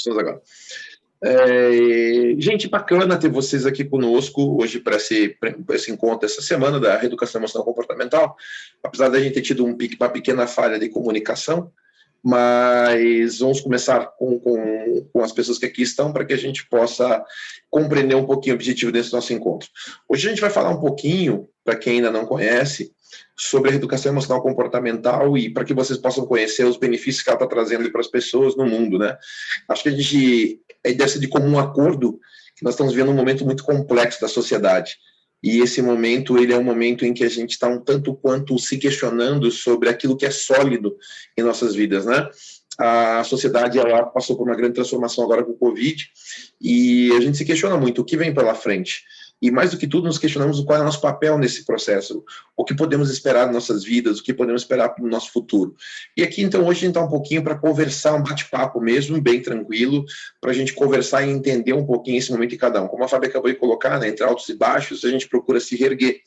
Pessoas agora. Gente, bacana ter vocês aqui conosco hoje para esse encontro essa semana da reeducação emocional comportamental, apesar da gente ter tido uma pequena falha de comunicação, mas vamos começar com as pessoas que aqui estão para que a gente possa compreender um pouquinho o objetivo desse nosso encontro. Hoje a gente vai falar um pouquinho, para quem ainda não conhece, sobre a reeducação emocional comportamental e para que vocês possam conhecer os benefícios que ela está trazendo para as pessoas no mundo, né? Acho que deve ser de comum acordo que nós estamos vivendo um momento muito complexo da sociedade. E esse momento, ele é um momento em que a gente está um tanto quanto se questionando sobre aquilo que é sólido em nossas vidas, né? A sociedade, ela passou por uma grande transformação agora com o Covid, e a gente se questiona muito o que vem pela frente. E mais do que tudo, nos questionamos qual é o nosso papel nesse processo, o que podemos esperar das nossas vidas, o que podemos esperar para o nosso futuro. E aqui, então, hoje a gente está um pouquinho para conversar, um bate-papo mesmo, bem tranquilo, para a gente conversar e entender um pouquinho esse momento de cada um. Como a Fábio acabou de colocar, né, entre altos e baixos, a gente procura se reerguer.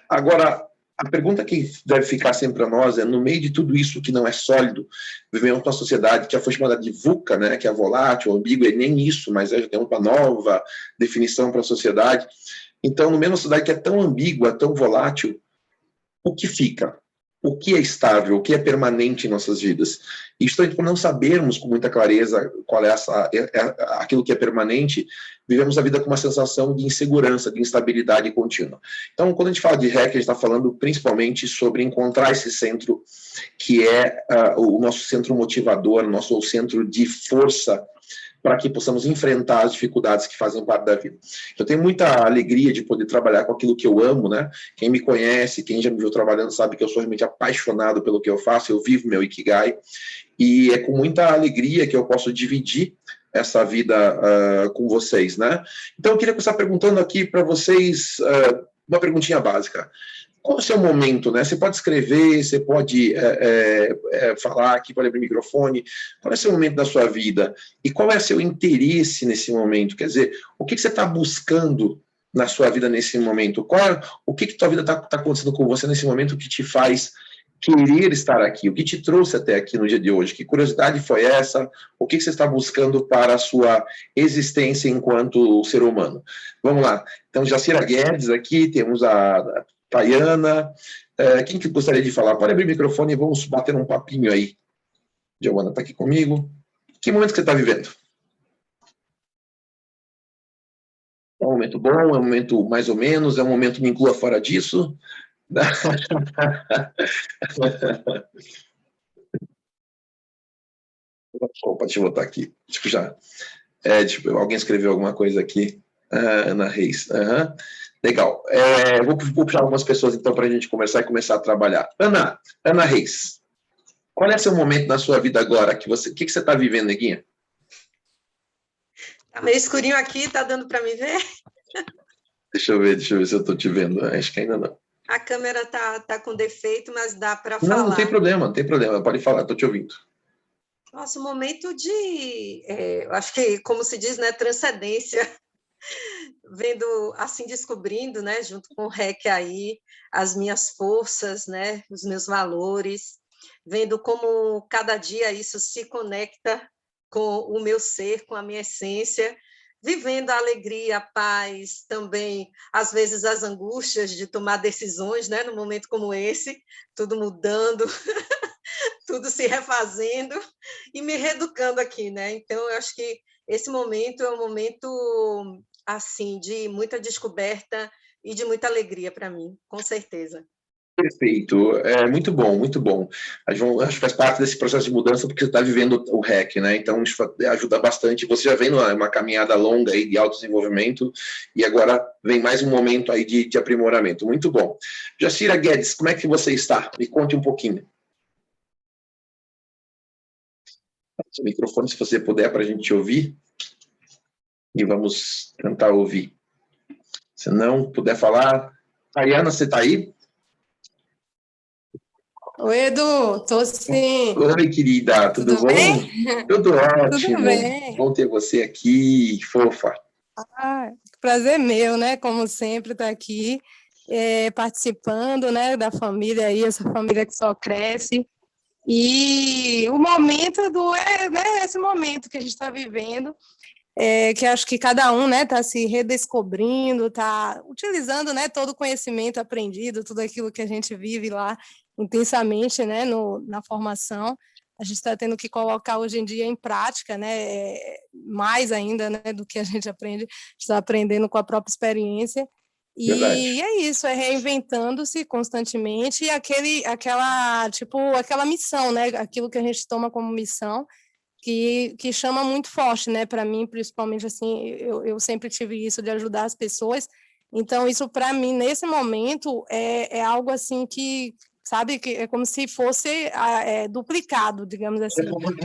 Agora, a pergunta que deve ficar sempre para nós é, no meio de tudo isso que não é sólido, vivemos uma sociedade que já foi chamada de VUCA, né, que é volátil, ambígua, e nem isso, mas já tem uma nova definição para a sociedade. Então, no meio de uma sociedade que é tão ambígua, tão volátil, o que fica? O que é estável? O que é permanente em nossas vidas? E justamente por não sabermos com muita clareza qual é aquilo que é permanente, vivemos a vida com uma sensação de insegurança, de instabilidade contínua. Então, quando a gente fala de REC, a gente está falando principalmente sobre encontrar esse centro que é o nosso centro motivador, nosso centro de força, para que possamos enfrentar as dificuldades que fazem parte da vida. Eu tenho muita alegria de poder trabalhar com aquilo que eu amo, né? Quem me conhece, quem já me viu trabalhando, sabe que eu sou realmente apaixonado pelo que eu faço, eu vivo meu Ikigai, e é com muita alegria que eu posso dividir essa vida com vocês, né? Então, eu queria começar perguntando aqui para vocês uma perguntinha básica. Qual é o seu momento, né? Você pode escrever, você pode falar aqui, pode abrir o microfone. Qual é o seu momento da sua vida? E qual é o seu interesse nesse momento? Quer dizer, o que você está buscando na sua vida nesse momento? O que tua vida está acontecendo com você nesse momento que te faz querer estar aqui? O que te trouxe até aqui no dia de hoje? Que curiosidade foi essa? O que você está buscando para a sua existência enquanto ser humano? Vamos lá. Então, Jacira Guedes aqui, temos a Tayana, quem que gostaria de falar? Pode abrir o microfone e vamos bater um papinho aí. Giovana está aqui comigo. Que momento que você está vivendo? É um momento bom? É um momento mais ou menos? É um momento me inclua fora disso? Opa, deixa eu botar aqui. Tipo, alguém escreveu alguma coisa aqui. Ana Reis. Legal. Vou puxar algumas pessoas, então, para a gente conversar e começar a trabalhar. Ana Reis, qual é o seu momento na sua vida agora? O que você está vivendo, neguinha? Tá meio escurinho aqui, tá dando para me ver? Deixa eu ver se eu estou te vendo. Acho que ainda não. A câmera tá com defeito, mas dá para falar. Não tem problema. Pode falar, estou te ouvindo. Nossa, um momento de, eu acho que, como se diz, né, transcendência. Vendo, assim, descobrindo, né, junto com o REC aí, as minhas forças, né, os meus valores, vendo como cada dia isso se conecta com o meu ser, com a minha essência, vivendo a alegria, a paz, também, às vezes, as angústias de tomar decisões, né, num momento como esse, tudo mudando, tudo se refazendo e me reeducando aqui, né? Então, eu acho que esse momento é um momento, assim, de muita descoberta e de muita alegria para mim, com certeza. Perfeito, muito bom, muito bom. Acho que faz parte desse processo de mudança porque você está vivendo o REC, né? Então isso ajuda bastante. Você já vem numa caminhada longa aí de autodesenvolvimento e agora vem mais um momento aí de aprimoramento. Muito bom. Jacira Guedes, como é que você está? Me conte um pouquinho. Seu microfone, se você puder, para a gente ouvir. E vamos tentar ouvir. Se não puder falar, Tayana, você está aí? Oi, Edu, tô sim. Oi, querida, tudo bom? Bem? Tudo ótimo. Tudo bem. Bom ter você aqui, fofa. Prazer meu, né? Como sempre, estar aqui participando, né, da família aí, essa família que só cresce. E o momento né, esse momento que a gente está vivendo, que acho que cada um, né, está se redescobrindo, está utilizando, né, todo o conhecimento aprendido, tudo aquilo que a gente vive lá intensamente, né, na formação. A gente está tendo que colocar hoje em dia em prática, né, mais ainda, né, do que a gente aprende, está aprendendo com a própria experiência. Verdade. E é isso, é reinventando-se constantemente e aquela missão, né, aquilo que a gente toma como missão, que chama muito forte, né, para mim, principalmente, assim, eu sempre tive isso de ajudar as pessoas, então isso, para mim, nesse momento, é algo, assim, que, sabe, que é como se fosse duplicado, digamos assim,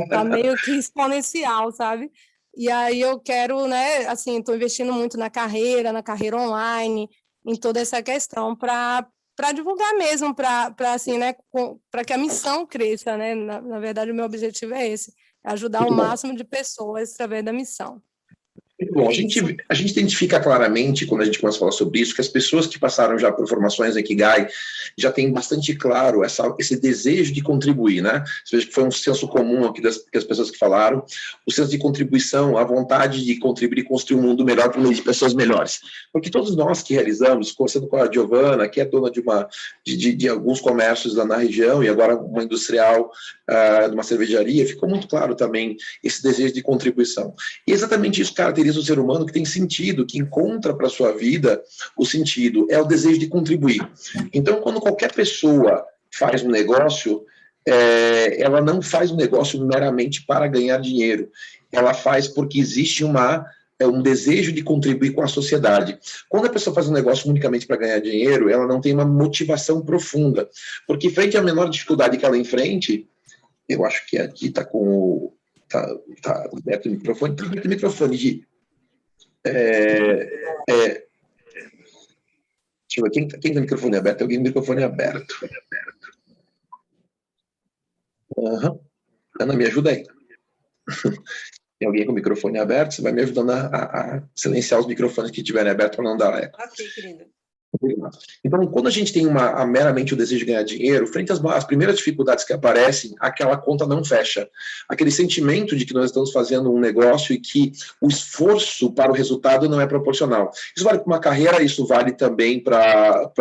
tá meio que exponencial, sabe? E aí eu quero, né, assim, estou investindo muito na carreira online, em toda essa questão, para divulgar mesmo, para assim, né, para que a missão cresça, né? Na verdade, o meu objetivo é esse, ajudar o Muito bom. máximo de pessoas através da missão. Bom, É isso. a gente identifica claramente, quando a gente começa a falar sobre isso, que as pessoas que passaram já por formações Ikigai já têm bastante claro esse desejo de contribuir, né? Você veja que foi um senso comum aqui das pessoas que falaram, o senso de contribuição, a vontade de contribuir e construir um mundo melhor por meio de pessoas melhores. Porque todos nós que realizamos, conversando com a Giovana, que é dona de alguns comércios lá na região e agora uma industrial de uma cervejaria, ficou muito claro também esse desejo de contribuição. E exatamente isso caracteriza o ser humano que tem sentido, que encontra para a sua vida o sentido, é o desejo de contribuir. Então, quando qualquer pessoa faz um negócio, ela não faz um negócio meramente para ganhar dinheiro, ela faz porque existe um desejo de contribuir com a sociedade. Quando a pessoa faz um negócio unicamente para ganhar dinheiro, ela não tem uma motivação profunda, porque frente à menor dificuldade que ela enfrente, eu acho que aqui está com o... Tá aberto o microfone? Tá aberto o microfone, Gi. Deixa eu ver, quem tem o microfone aberto? Alguém com o microfone aberto. Uhum. Ana, me ajuda aí. Tem alguém com o microfone aberto? Você vai me ajudando a silenciar os microfones que estiverem abertos para não dar eco. Ok, querida. Então, quando a gente tem meramente o desejo de ganhar dinheiro, frente às primeiras dificuldades que aparecem, aquela conta não fecha. Aquele sentimento de que nós estamos fazendo um negócio e que o esforço para o resultado não é proporcional. Isso vale para uma carreira, isso vale também para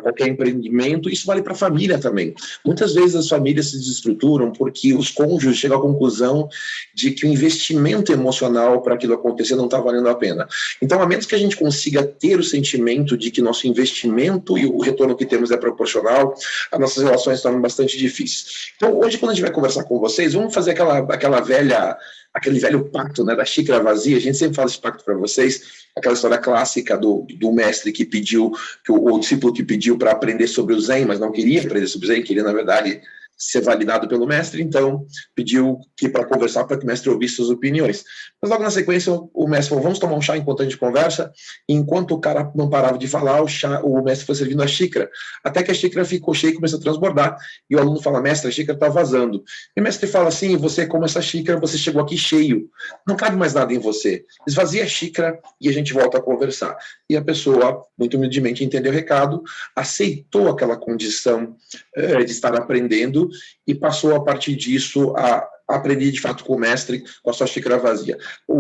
qualquer empreendimento, isso vale para a família também. Muitas vezes as famílias se desestruturam porque os cônjuges chegam à conclusão de que o investimento emocional para aquilo acontecer não está valendo a pena. Então, a menos que a gente consiga ter o sentimento de que nosso investimento e o retorno que temos é proporcional, as nossas relações estão bastante difíceis. Então, hoje, quando a gente vai conversar com vocês, vamos fazer aquele velho pacto, né, da xícara vazia. A gente sempre fala esse pacto para vocês, aquela história clássica do mestre que pediu, o discípulo que pediu para aprender sobre o Zen, mas não queria aprender sobre o Zen, queria, na verdade, ser validado pelo mestre, então pediu que para conversar, para que o mestre ouvisse suas opiniões. Mas logo na sequência, o mestre falou, vamos tomar um chá enquanto a gente conversa, e enquanto o cara não parava de falar, o mestre foi servindo a xícara, até que a xícara ficou cheia e começou a transbordar, e o aluno fala, mestre, a xícara está vazando. E o mestre fala assim, você como essa xícara, você chegou aqui cheio, não cabe mais nada em você, esvazia a xícara e a gente volta a conversar. E a pessoa, muito humildemente, entendeu o recado, aceitou aquela condição de estar aprendendo, e passou a partir disso a aprender de fato com o mestre, com a sua xícara vazia.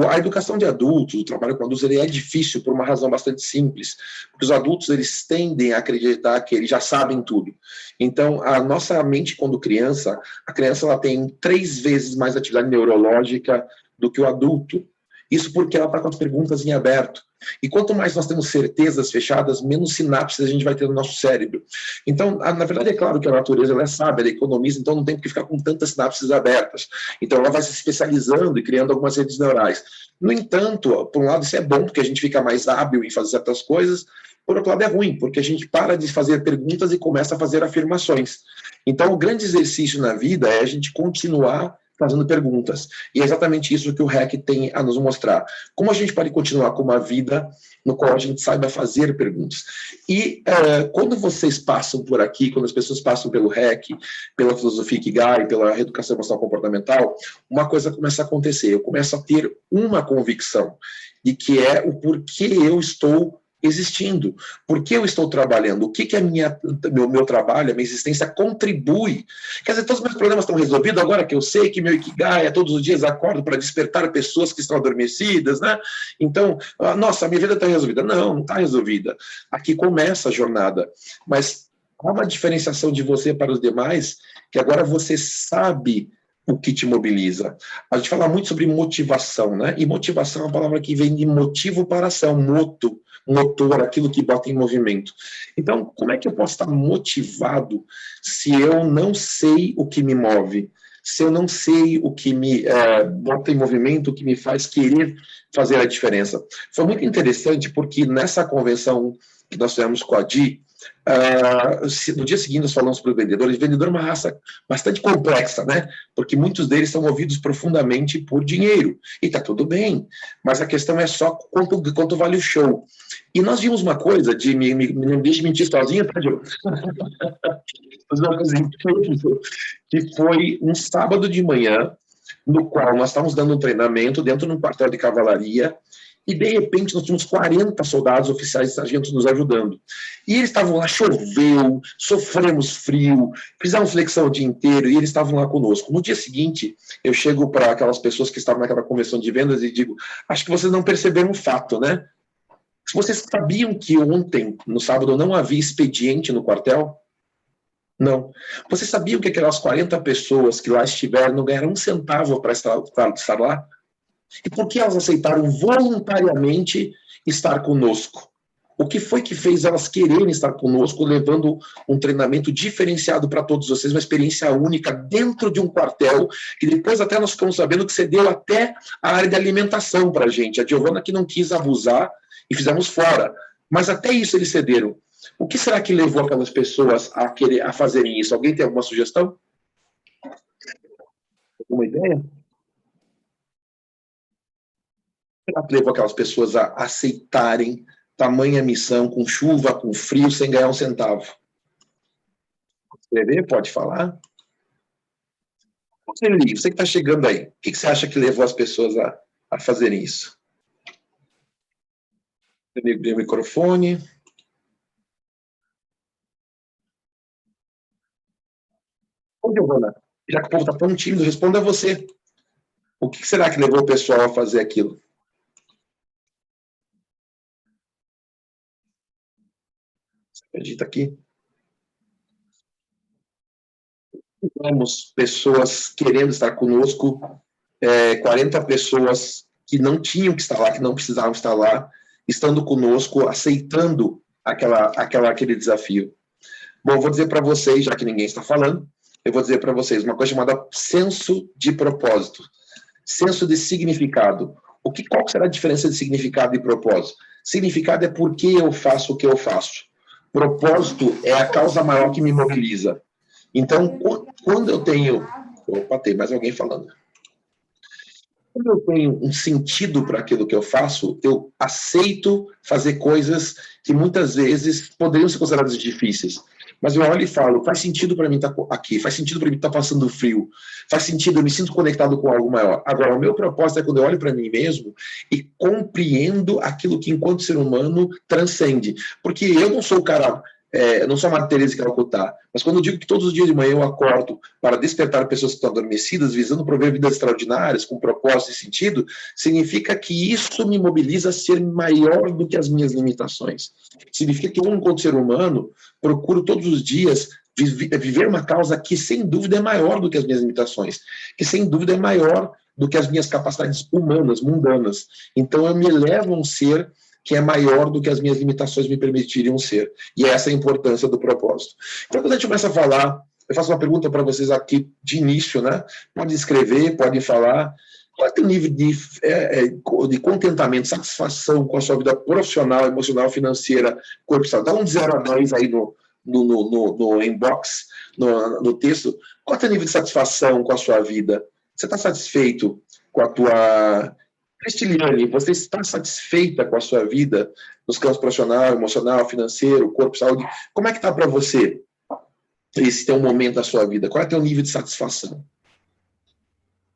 A educação de adultos, o trabalho com adultos, ele é difícil por uma razão bastante simples, porque os adultos eles tendem a acreditar que eles já sabem tudo. Então, a nossa mente quando criança, a criança ela tem 3 vezes mais atividade neurológica do que o adulto. Isso porque ela está com as perguntas em aberto. E quanto mais nós temos certezas fechadas, menos sinapses a gente vai ter no nosso cérebro. Então, na verdade, é claro que a natureza ela é sábia, ela economiza, então não tem que ficar com tantas sinapses abertas. Então, ela vai se especializando e criando algumas redes neurais. No entanto, por um lado, isso é bom, porque a gente fica mais hábil em fazer certas coisas. Por outro lado, é ruim, porque a gente para de fazer perguntas e começa a fazer afirmações. Então, o grande exercício na vida é a gente continuar fazendo perguntas. E é exatamente isso que o REC tem a nos mostrar. Como a gente pode continuar com uma vida no qual a gente saiba fazer perguntas. E quando vocês passam por aqui, quando as pessoas passam pelo REC, pela filosofia Ikigai, pela reeducação emocional comportamental, uma coisa começa a acontecer. Eu começo a ter uma convicção de que é o porquê eu estou existindo? Por que eu estou trabalhando? O que meu trabalho, a minha existência contribui? Quer dizer, todos os meus problemas estão resolvidos agora que eu sei que meu Ikigai é todos os dias acordo para despertar pessoas que estão adormecidas, né? Então, nossa, a minha vida está resolvida. Não está resolvida. Aqui começa a jornada. Mas há uma diferenciação de você para os demais, que agora você sabe o que te mobiliza. A gente fala muito sobre motivação, né? E motivação é uma palavra que vem de motivo para ação, motor, aquilo que bota em movimento. Então, como é que eu posso estar motivado se eu não sei o que me move? Se eu não sei o que me bota em movimento, o que me faz querer fazer a diferença? Foi muito interessante porque nessa convenção que nós tivemos com a Di, no dia seguinte nós falamos para os vendedores. O vendedor é uma raça bastante complexa, né? Porque muitos deles são movidos profundamente por dinheiro, e está tudo bem, mas a questão é só quanto vale o show. E nós vimos uma coisa, não deixe mentir sozinho, tá, Diogo? Uma coisa incrível, que foi um sábado de manhã, no qual nós estávamos dando um treinamento dentro de um quartel de cavalaria, e de repente nós tínhamos 40 soldados, oficiais e sargentos nos ajudando. E eles estavam lá, choveu, sofremos frio, fizemos flexão o dia inteiro, e eles estavam lá conosco. No dia seguinte, eu chego para aquelas pessoas que estavam naquela convenção de vendas e digo, acho que vocês não perceberam um fato, né? Vocês sabiam que ontem, no sábado, não havia expediente no quartel? Não. Vocês sabiam que aquelas 40 pessoas que lá estiveram não ganharam um centavo para estar lá? E por que elas aceitaram voluntariamente estar conosco? O que foi que fez elas quererem estar conosco, levando um treinamento diferenciado para todos vocês, uma experiência única dentro de um quartel, que depois até nós ficamos sabendo que cedeu até a área de alimentação para a gente. A Giovana que não quis abusar e fizemos fora. Mas até isso eles cederam. O que será que levou aquelas pessoas a fazerem isso? Alguém tem alguma sugestão? Alguma ideia? Levou aquelas pessoas a aceitarem tamanha missão, com chuva, com frio, sem ganhar um centavo? Escrever? Pode falar? Você que está chegando aí, o que você acha que levou as pessoas a fazerem isso? Abrir o microfone. Ô, Giovana, já que o povo está tão tímido, responda você. O que será que levou o pessoal a fazer aquilo? Acredita aqui? Tivemos pessoas querendo estar conosco, 40 pessoas que não tinham que estar lá, que não precisavam estar lá, estando conosco, aceitando aquele desafio. Bom, vou dizer para vocês, já que ninguém está falando, eu vou dizer para vocês uma coisa chamada senso de propósito, senso de significado. Qual será a diferença de significado e propósito? Significado é por que eu faço o que eu faço. Propósito é a causa maior que me mobiliza. Então, quando eu tenho... Opa, tem mais alguém falando. Quando eu tenho um sentido para aquilo que eu faço, eu aceito fazer coisas que muitas vezes poderiam ser consideradas difíceis. Mas eu olho e falo, faz sentido para mim estar aqui, faz sentido para mim estar passando frio, faz sentido, eu me sinto conectado com algo maior. Agora, o meu propósito é quando eu olho para mim mesmo e compreendo aquilo que, enquanto ser humano, transcende. Porque eu não sou o cara... eu não sou a Madre Teresa de Calcutá, mas quando eu digo que todos os dias de manhã eu acordo para despertar pessoas que estão adormecidas, visando prover vidas extraordinárias, com propósito e sentido, significa que isso me mobiliza a ser maior do que as minhas limitações. Significa que eu, enquanto ser humano, procuro todos os dias viver uma causa que, sem dúvida, é maior do que as minhas limitações, que, sem dúvida, é maior do que as minhas capacidades humanas, mundanas. Então, eu me elevo a um ser que é maior do que as minhas limitações me permitiriam ser. E essa é a importância do propósito. Então, quando a gente começa a falar, eu faço uma pergunta para vocês aqui de início, né? Podem escrever, podem falar. Qual é o teu nível de contentamento, satisfação com a sua vida profissional, emocional, financeira, corporal? Dá um de 0 a 10 aí no inbox, no texto. Qual é o teu nível de satisfação com a sua vida? Você está satisfeito com a tua... Cristiliane, você está satisfeita com a sua vida nos campos profissional, emocional, financeiro, corpo, saúde? Como é que está para você esse teu momento da sua vida? Qual é o teu nível de satisfação?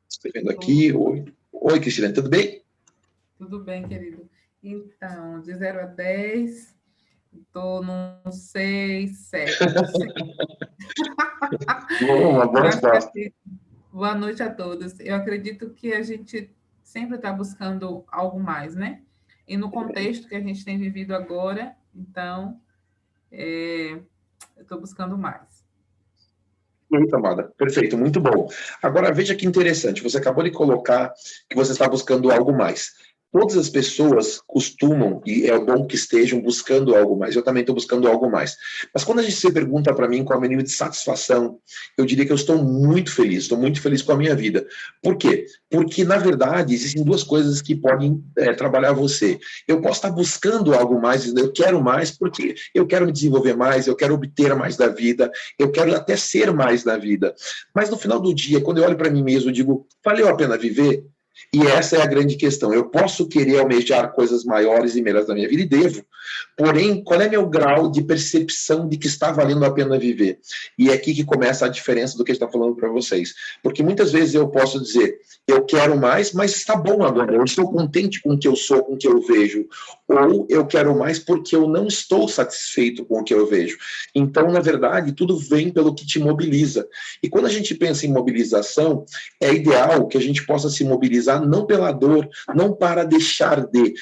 Escrevendo aqui. Oi, Cristiliane, tudo bem? Tudo bem, querido. Então, de 0 a 10, estou num 6, 7. Não sei. Uma boa Eu acho resposta. que boa noite a todos. Eu acredito que a gente sempre está buscando algo mais, né? E no contexto que a gente tem vivido agora, então, eu estou buscando mais. Muito amada. Perfeito, muito bom. Agora, veja que interessante, você acabou de colocar que você está buscando algo mais. Todas as pessoas costumam, e é bom que estejam buscando algo mais, eu também estou buscando algo mais. Mas quando a gente se pergunta para mim qual é o meu nível de satisfação, eu diria que eu estou muito feliz com a minha vida. Por quê? Porque, na verdade, existem duas coisas que podem trabalhar você. Eu posso estar buscando algo mais, eu quero mais, porque eu quero me desenvolver mais, eu quero obter mais da vida, eu quero até ser mais na vida. Mas no final do dia, quando eu olho para mim mesmo, eu digo, valeu a pena viver? E essa é a grande questão. Eu posso querer almejar coisas maiores e melhores da minha vida, e devo. Porém, qual é meu grau de percepção de que está valendo a pena viver? E é aqui que começa a diferença do que a gente está falando para vocês. Porque muitas vezes eu posso dizer, eu quero mais, mas está bom agora, eu estou contente com o que eu sou, com o que eu vejo. Ou eu quero mais porque eu não estou satisfeito com o que eu vejo. Então, na verdade, tudo vem pelo que te mobiliza. E quando a gente pensa em mobilização, é ideal que a gente possa se mobilizar não pela dor, não para deixar de.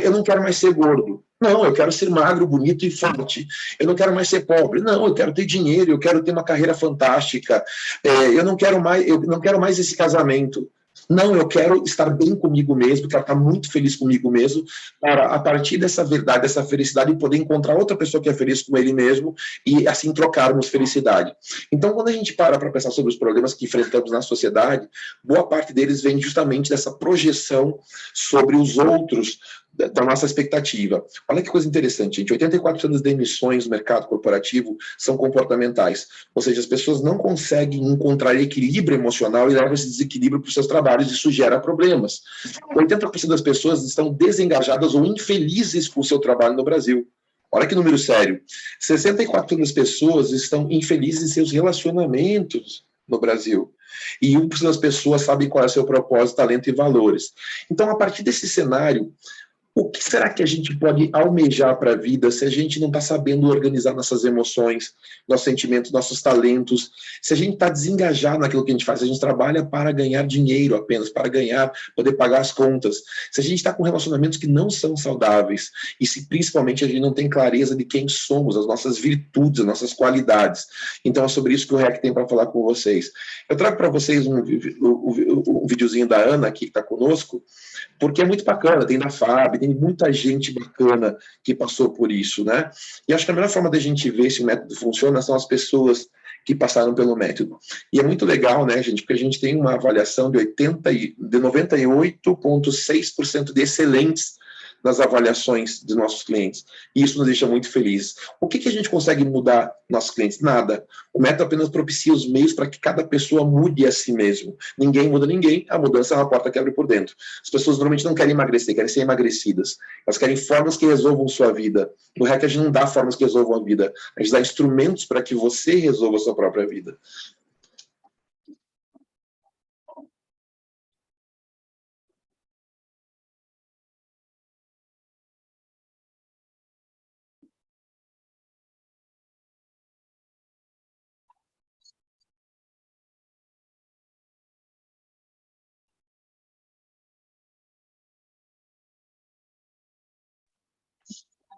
Eu não quero mais ser gordo. Não, eu quero ser magro, bonito e forte. Eu não quero mais ser pobre. Não, eu quero ter dinheiro, eu quero ter uma carreira fantástica. Eu não quero mais esse casamento. Não, eu quero estar bem comigo mesmo, quero estar muito feliz comigo mesmo, para, a partir dessa verdade, dessa felicidade, poder encontrar outra pessoa que é feliz com ele mesmo e, assim, trocarmos felicidade. Então, quando a gente para pensar sobre os problemas que enfrentamos na sociedade, boa parte deles vem justamente dessa projeção sobre os outros, da nossa expectativa. Olha que coisa interessante, gente. 84% das demissões no mercado corporativo são comportamentais. Ou seja, as pessoas não conseguem encontrar equilíbrio emocional e levam esse desequilíbrio para os seus trabalhos, e isso gera problemas. 80% das pessoas estão desengajadas ou infelizes com o seu trabalho no Brasil. Olha que número sério. 64% das pessoas estão infelizes em seus relacionamentos no Brasil. E 1% das pessoas sabem qual é o seu propósito, talento e valores. Então, a partir desse cenário, o que será que a gente pode almejar para a vida se a gente não está sabendo organizar nossas emoções, nossos sentimentos, nossos talentos, se a gente está desengajado naquilo que a gente faz, se a gente trabalha para ganhar dinheiro apenas, para ganhar, poder pagar as contas, se a gente está com relacionamentos que não são saudáveis e se principalmente a gente não tem clareza de quem somos, as nossas virtudes, as nossas qualidades. Então é sobre isso que o REC tem para falar com vocês. Eu trago para vocês um videozinho da Ana aqui que está conosco, porque é muito bacana, tem da Fábio, tem muita gente bacana que passou por isso, né? E acho que a melhor forma da gente ver se o método funciona são as pessoas que passaram pelo método. E é muito legal, né, gente, porque a gente tem uma avaliação de 98,6% de excelentes nas avaliações dos nossos clientes. E isso nos deixa muito felizes. O que a gente consegue mudar nossos clientes? Nada. O método apenas propicia os meios para que cada pessoa mude a si mesmo. Ninguém muda ninguém, a mudança é uma porta que abre por dentro. As pessoas normalmente não querem emagrecer, querem ser emagrecidas. Elas querem formas que resolvam sua vida. No REC a gente não dá formas que resolvam a vida. A gente dá instrumentos para que você resolva a sua própria vida.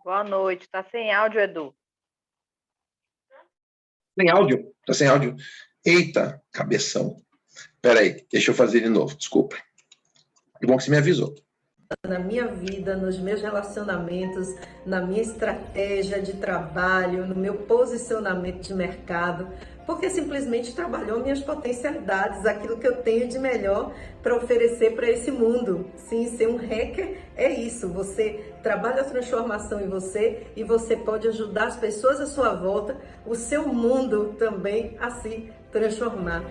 Boa noite. Tá sem áudio, Edu? Sem áudio? Tá sem áudio? Eita, cabeção. Peraí, deixa eu fazer de novo, desculpa. Que bom que você me avisou. Na minha vida, nos meus relacionamentos, na minha estratégia de trabalho, no meu posicionamento de mercado, porque simplesmente trabalhou minhas potencialidades, aquilo que eu tenho de melhor para oferecer para esse mundo. Sim, ser um hacker é isso, você trabalha a transformação em você e você pode ajudar as pessoas à sua volta, o seu mundo também a se transformar.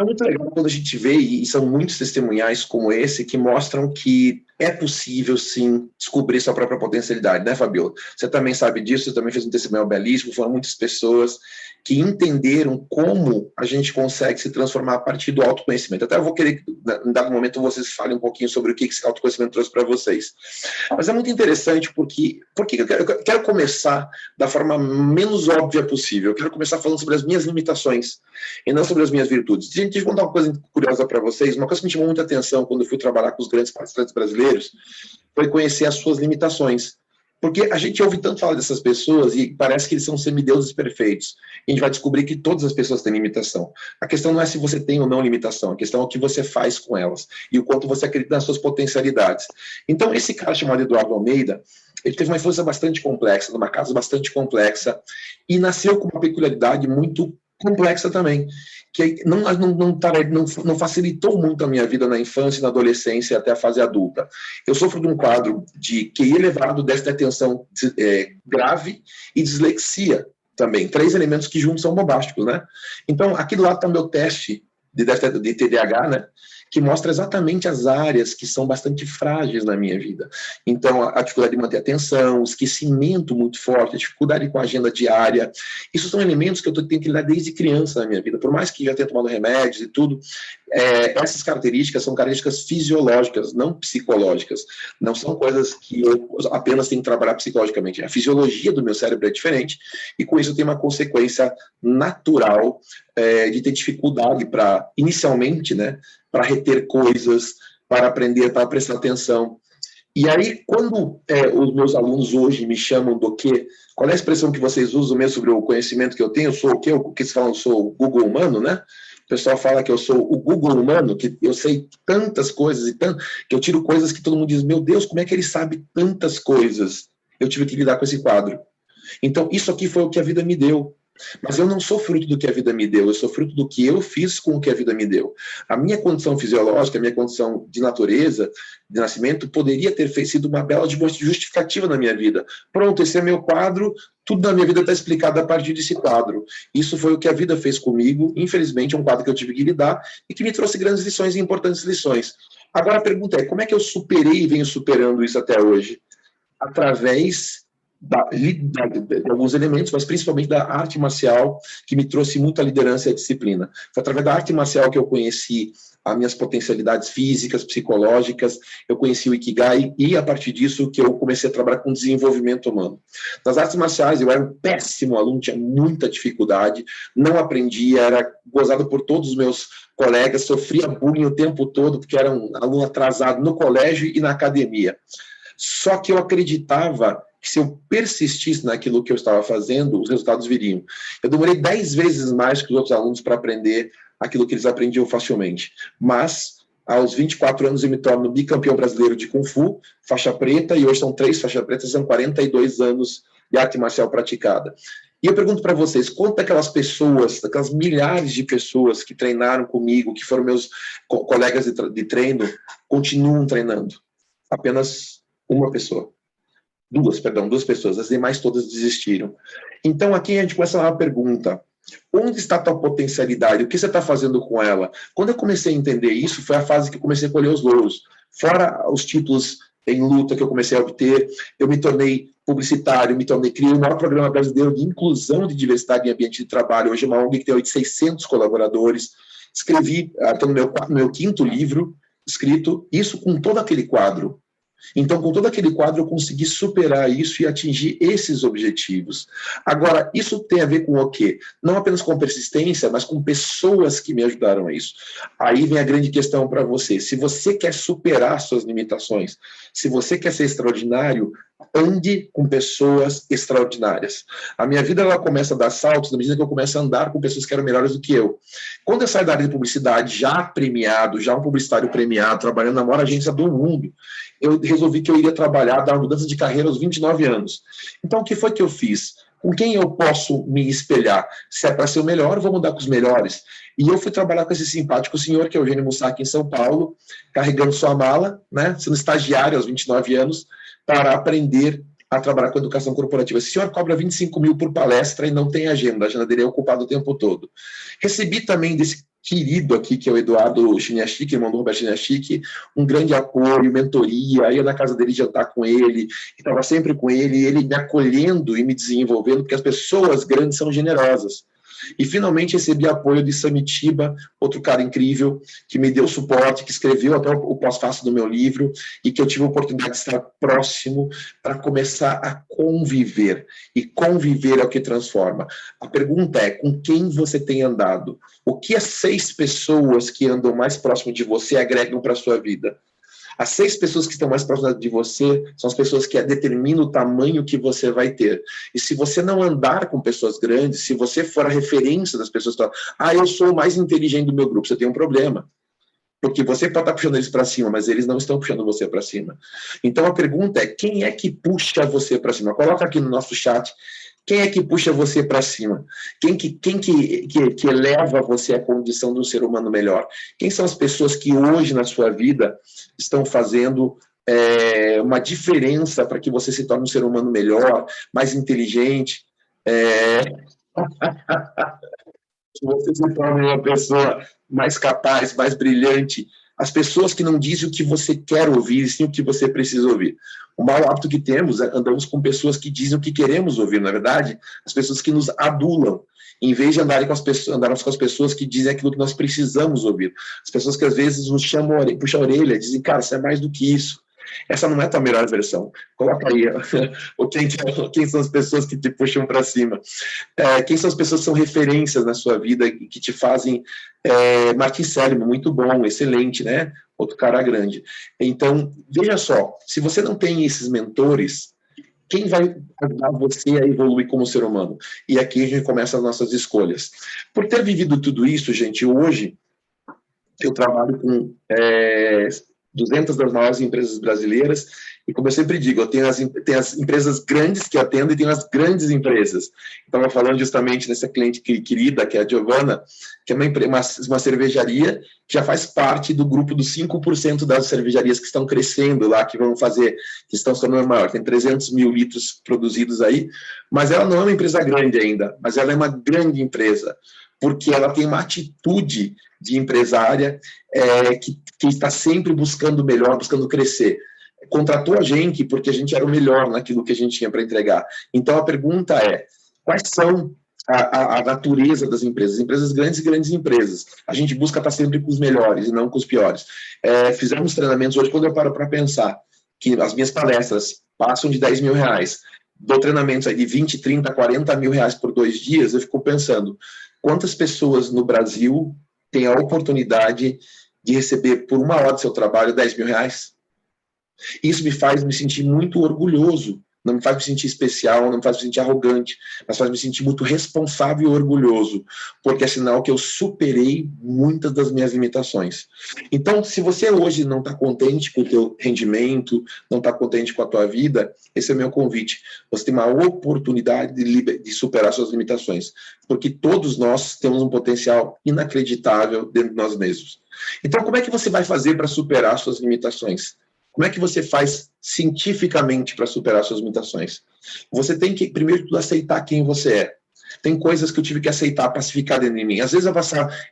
É muito legal quando a gente vê, e são muitos testemunhais como esse, que mostram que é possível, sim, descobrir sua própria potencialidade, né, Fabiola? Você também sabe disso, você também fez um testemunho belíssimo, foram muitas pessoas, que entenderam como a gente consegue se transformar a partir do autoconhecimento. Até eu vou querer, em dado momento, vocês falem um pouquinho sobre o que esse autoconhecimento trouxe para vocês. Mas é muito interessante porque eu quero começar da forma menos óbvia possível. Eu quero começar falando sobre as minhas limitações e não sobre as minhas virtudes. Gente, deixa eu contar uma coisa curiosa para vocês. Uma coisa que me chamou muita atenção quando eu fui trabalhar com os grandes palestrantes brasileiros foi conhecer as suas limitações. Porque a gente ouve tanto falar dessas pessoas e parece que eles são semideuses perfeitos. E a gente vai descobrir que todas as pessoas têm limitação. A questão não é se você tem ou não limitação, a questão é o que você faz com elas e o quanto você acredita nas suas potencialidades. Então, esse cara chamado Eduardo Almeida, ele teve uma infância bastante complexa, numa casa bastante complexa, e nasceu com uma peculiaridade muito complexa também, que não facilitou muito a minha vida na infância, na adolescência e até a fase adulta. Eu sofro de um quadro de QI elevado, déficit de atenção grave e dislexia também. 3 elementos que juntos são bombásticos, né? Então, aqui do lado está o meu teste de TDAH, né? Que mostra exatamente as áreas que são bastante frágeis na minha vida. Então, a dificuldade de manter a atenção, o esquecimento muito forte, a dificuldade com a agenda diária, isso são elementos que eu tenho que lidar desde criança na minha vida. Por mais que já tenha tomado remédios e tudo, essas características são características fisiológicas, não psicológicas. Não são coisas que eu apenas tenho que trabalhar psicologicamente. A fisiologia do meu cérebro é diferente e, com isso, eu tenho uma consequência natural de ter dificuldade para, inicialmente, né, para reter coisas, para aprender, para prestar atenção. E aí, quando os meus alunos hoje me chamam do quê? Qual é a expressão que vocês usam mesmo sobre o conhecimento que eu tenho? Eu sou o quê? O que vocês falam? Eu sou o Google humano, né? O pessoal fala que eu sou o Google humano, que eu sei tantas coisas e que eu tiro coisas que todo mundo diz, meu Deus, como é que ele sabe tantas coisas? Eu tive que lidar com esse quadro. Então, isso aqui foi o que a vida me deu. Mas eu não sou fruto do que a vida me deu, eu sou fruto do que eu fiz com o que a vida me deu. A minha condição fisiológica, a minha condição de natureza, de nascimento, poderia ter sido uma bela justificativa na minha vida. Pronto, esse é meu quadro, tudo na minha vida está explicado a partir desse quadro. Isso foi o que a vida fez comigo, infelizmente é um quadro que eu tive que lidar e que me trouxe grandes lições e importantes lições. Agora a pergunta é, como é que eu superei e venho superando isso até hoje? Através de alguns elementos, mas principalmente da arte marcial, que me trouxe muita liderança e disciplina. Foi através da arte marcial que eu conheci as minhas potencialidades físicas, psicológicas, eu conheci o Ikigai e, a partir disso, que eu comecei a trabalhar com desenvolvimento humano. Nas artes marciais, eu era um péssimo aluno, tinha muita dificuldade, não aprendia, era gozado por todos os meus colegas, sofria bullying o tempo todo, porque era um aluno atrasado no colégio e na academia. Só que eu acreditava que se eu persistisse naquilo que eu estava fazendo, os resultados viriam. Eu demorei 10 vezes mais que os outros alunos para aprender aquilo que eles aprendiam facilmente. Mas, aos 24 anos, eu me torno bicampeão brasileiro de Kung Fu, faixa preta, e hoje são 3 faixas pretas, são 42 anos de arte marcial praticada. E eu pergunto para vocês, quanto daquelas pessoas, daquelas milhares de pessoas que treinaram comigo, que foram meus colegas de treino, continuam treinando? Apenas uma pessoa. Duas pessoas, as demais todas desistiram. Então, aqui a gente começa uma pergunta. Onde está a tua potencialidade? O que você está fazendo com ela? Quando eu comecei a entender isso, foi a fase que eu comecei a colher os louros. Fora os títulos em luta que eu comecei a obter, eu me tornei publicitário, criei o maior programa brasileiro de inclusão de diversidade em ambiente de trabalho. Hoje é uma ONG que tem 600 colaboradores. Escrevi, estou no meu 5º livro escrito, isso com todo aquele quadro. Então, com todo aquele quadro, eu consegui superar isso e atingir esses objetivos. Agora, isso tem a ver com o quê? Não apenas com persistência, mas com pessoas que me ajudaram a isso. Aí vem a grande questão para você. Se você quer superar suas limitações, se você quer ser extraordinário, ande com pessoas extraordinárias. A minha vida ela começa a dar saltos na medida que eu começo a andar com pessoas que eram melhores do que eu. Quando eu saio da área de publicidade, já premiado, já um publicitário premiado, trabalhando na maior agência do mundo, eu resolvi que eu iria trabalhar, dar uma mudança de carreira aos 29 anos. Então, o que foi que eu fiz? Com quem eu posso me espelhar? Se é para ser o melhor, eu vou mudar com os melhores. E eu fui trabalhar com esse simpático senhor, que é o Eugênio Mussac, em São Paulo, carregando sua mala, né, sendo estagiário aos 29 anos, para aprender a trabalhar com educação corporativa. Esse senhor cobra 25 mil por palestra e não tem agenda. A agenda dele é ocupada o tempo todo. Recebi também desse querido aqui, que é o Eduardo Chiniachik, irmão do Roberto Chiniachik, um grande apoio, mentoria, ia na casa dele jantar com ele, estava sempre com ele me acolhendo e me desenvolvendo, porque as pessoas grandes são generosas. E finalmente recebi apoio de Samitiba, outro cara incrível, que me deu suporte, que escreveu até o pós-fácil do meu livro, e que eu tive a oportunidade de estar próximo para começar a conviver. E conviver é o que transforma. A pergunta é, com quem você tem andado? O que as 6 pessoas que andam mais próximo de você agregam para a sua vida? As 6 pessoas que estão mais próximas de você são as pessoas que determinam o tamanho que você vai ter. E se você não andar com pessoas grandes, se você for a referência das pessoas que estão... eu sou o mais inteligente do meu grupo, você tem um problema. Porque você pode estar puxando eles para cima, mas eles não estão puxando você para cima. Então a pergunta é, quem é que puxa você para cima? Coloca aqui no nosso chat. Quem é que puxa você para cima? Quem que eleva você à condição de um ser humano melhor? Quem são as pessoas que hoje na sua vida estão fazendo uma diferença para que você se torne um ser humano melhor, mais inteligente? Que você se torne uma pessoa mais capaz, mais brilhante. As pessoas que não dizem o que você quer ouvir, sim o que você precisa ouvir. O mau hábito que temos é andamos com pessoas que dizem o que queremos ouvir, na verdade, as pessoas que nos adulam, em vez de andarmos com as pessoas que dizem aquilo que nós precisamos ouvir. As pessoas que às vezes nos puxam a orelha, dizem, cara, você é mais do que isso. Essa não é a tua melhor versão. Coloca aí quem são as pessoas que te puxam para cima. Quem são as pessoas que são referências na sua vida e que te fazem... Martin Seligman, muito bom, excelente, né? Outro cara grande. Então, veja só, se você não tem esses mentores, quem vai ajudar você a evoluir como ser humano? E aqui a gente começa as nossas escolhas. Por ter vivido tudo isso, gente, hoje eu trabalho com 200 das maiores empresas brasileiras, e como eu sempre digo, eu tenho as empresas grandes que eu atendo e tenho as grandes empresas. Estava falando justamente nessa cliente querida, que é a Giovana, que é uma cervejaria que já faz parte do grupo dos 5% das cervejarias que estão crescendo lá, que estão se tornando maior. Tem 300 mil litros produzidos aí, mas ela não é uma empresa grande ainda, mas ela é uma grande empresa, porque ela tem uma atitude de empresária que está sempre buscando melhor, buscando crescer. Contratou a gente porque a gente era o melhor naquilo que a gente tinha para entregar. Então, a pergunta é, quais são a natureza das empresas? Empresas grandes e grandes empresas. A gente busca estar sempre com os melhores e não com os piores. Fizemos treinamentos hoje, quando eu paro para pensar que as minhas palestras passam de 10 mil reais, dou treinamentos aí de 20, 30, 40 mil reais por 2 dias, eu fico pensando, quantas pessoas no Brasil têm a oportunidade de receber por 1 hora do seu trabalho 10 mil reais? Isso me faz me sentir muito orgulhoso, não me faz me sentir especial, não me faz me sentir arrogante, mas faz me sentir muito responsável e orgulhoso, porque é sinal que eu superei muitas das minhas limitações. Então, se você hoje não está contente com o teu rendimento, não está contente com a tua vida, esse é o meu convite. Você tem uma oportunidade de superar suas limitações, porque todos nós temos um potencial inacreditável dentro de nós mesmos. Então, como é que você vai fazer para superar suas limitações? Como é que você faz cientificamente para superar suas limitações? Você tem que, primeiro de tudo, aceitar quem você é. Tem coisas que eu tive que aceitar, pacificar dentro de mim. Às vezes,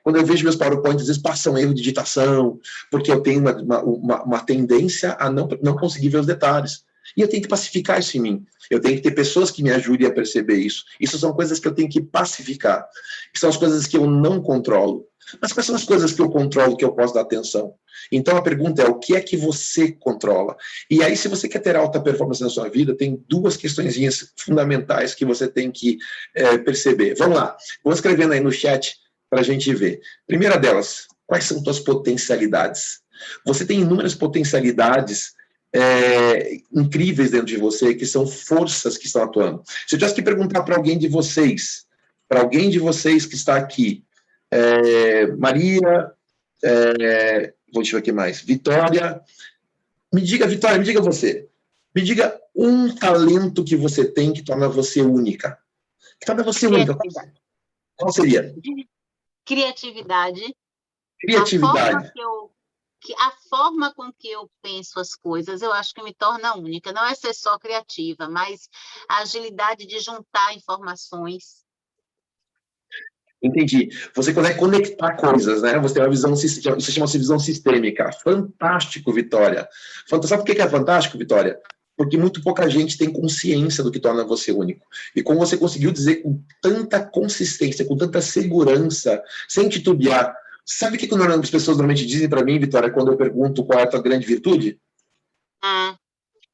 quando eu vejo meus PowerPoints, às vezes passa um erro de digitação, porque eu tenho uma tendência a não conseguir ver os detalhes. E eu tenho que pacificar isso em mim. Eu tenho que ter pessoas que me ajudem a perceber isso. Isso são coisas que eu tenho que pacificar. Que são as coisas que eu não controlo. Mas quais são as coisas que eu controlo, que eu posso dar atenção? Então a pergunta é, o que é que você controla? E aí, se você quer ter alta performance na sua vida, tem 2 questõezinhas fundamentais que você tem que perceber. Vamos lá, vou escrevendo aí no chat para a gente ver. Primeira delas, quais são suas potencialidades? Você tem inúmeras potencialidades incríveis dentro de você, que são forças que estão atuando. Se eu tivesse que perguntar para alguém de vocês que está aqui, Maria, deixa eu ver aqui mais, Vitória, Vitória, me diga você, me diga um talento que você tem que torna você única. Que torna você única. Qual seria? Criatividade. Criatividade. A forma com que eu penso as coisas, eu acho que me torna única. Não é ser só criativa, mas a agilidade de juntar informações. Entendi. Você consegue conectar coisas, né? Você tem uma visão, isso chama-se visão sistêmica. Fantástico, Vitória. Sabe por que é fantástico, Vitória? porque muito pouca gente tem consciência do que torna você único. E como você conseguiu dizer com tanta consistência, com tanta segurança, sem titubear, sabe o que as pessoas normalmente dizem para mim, Vitória, quando eu pergunto qual é a tua grande virtude?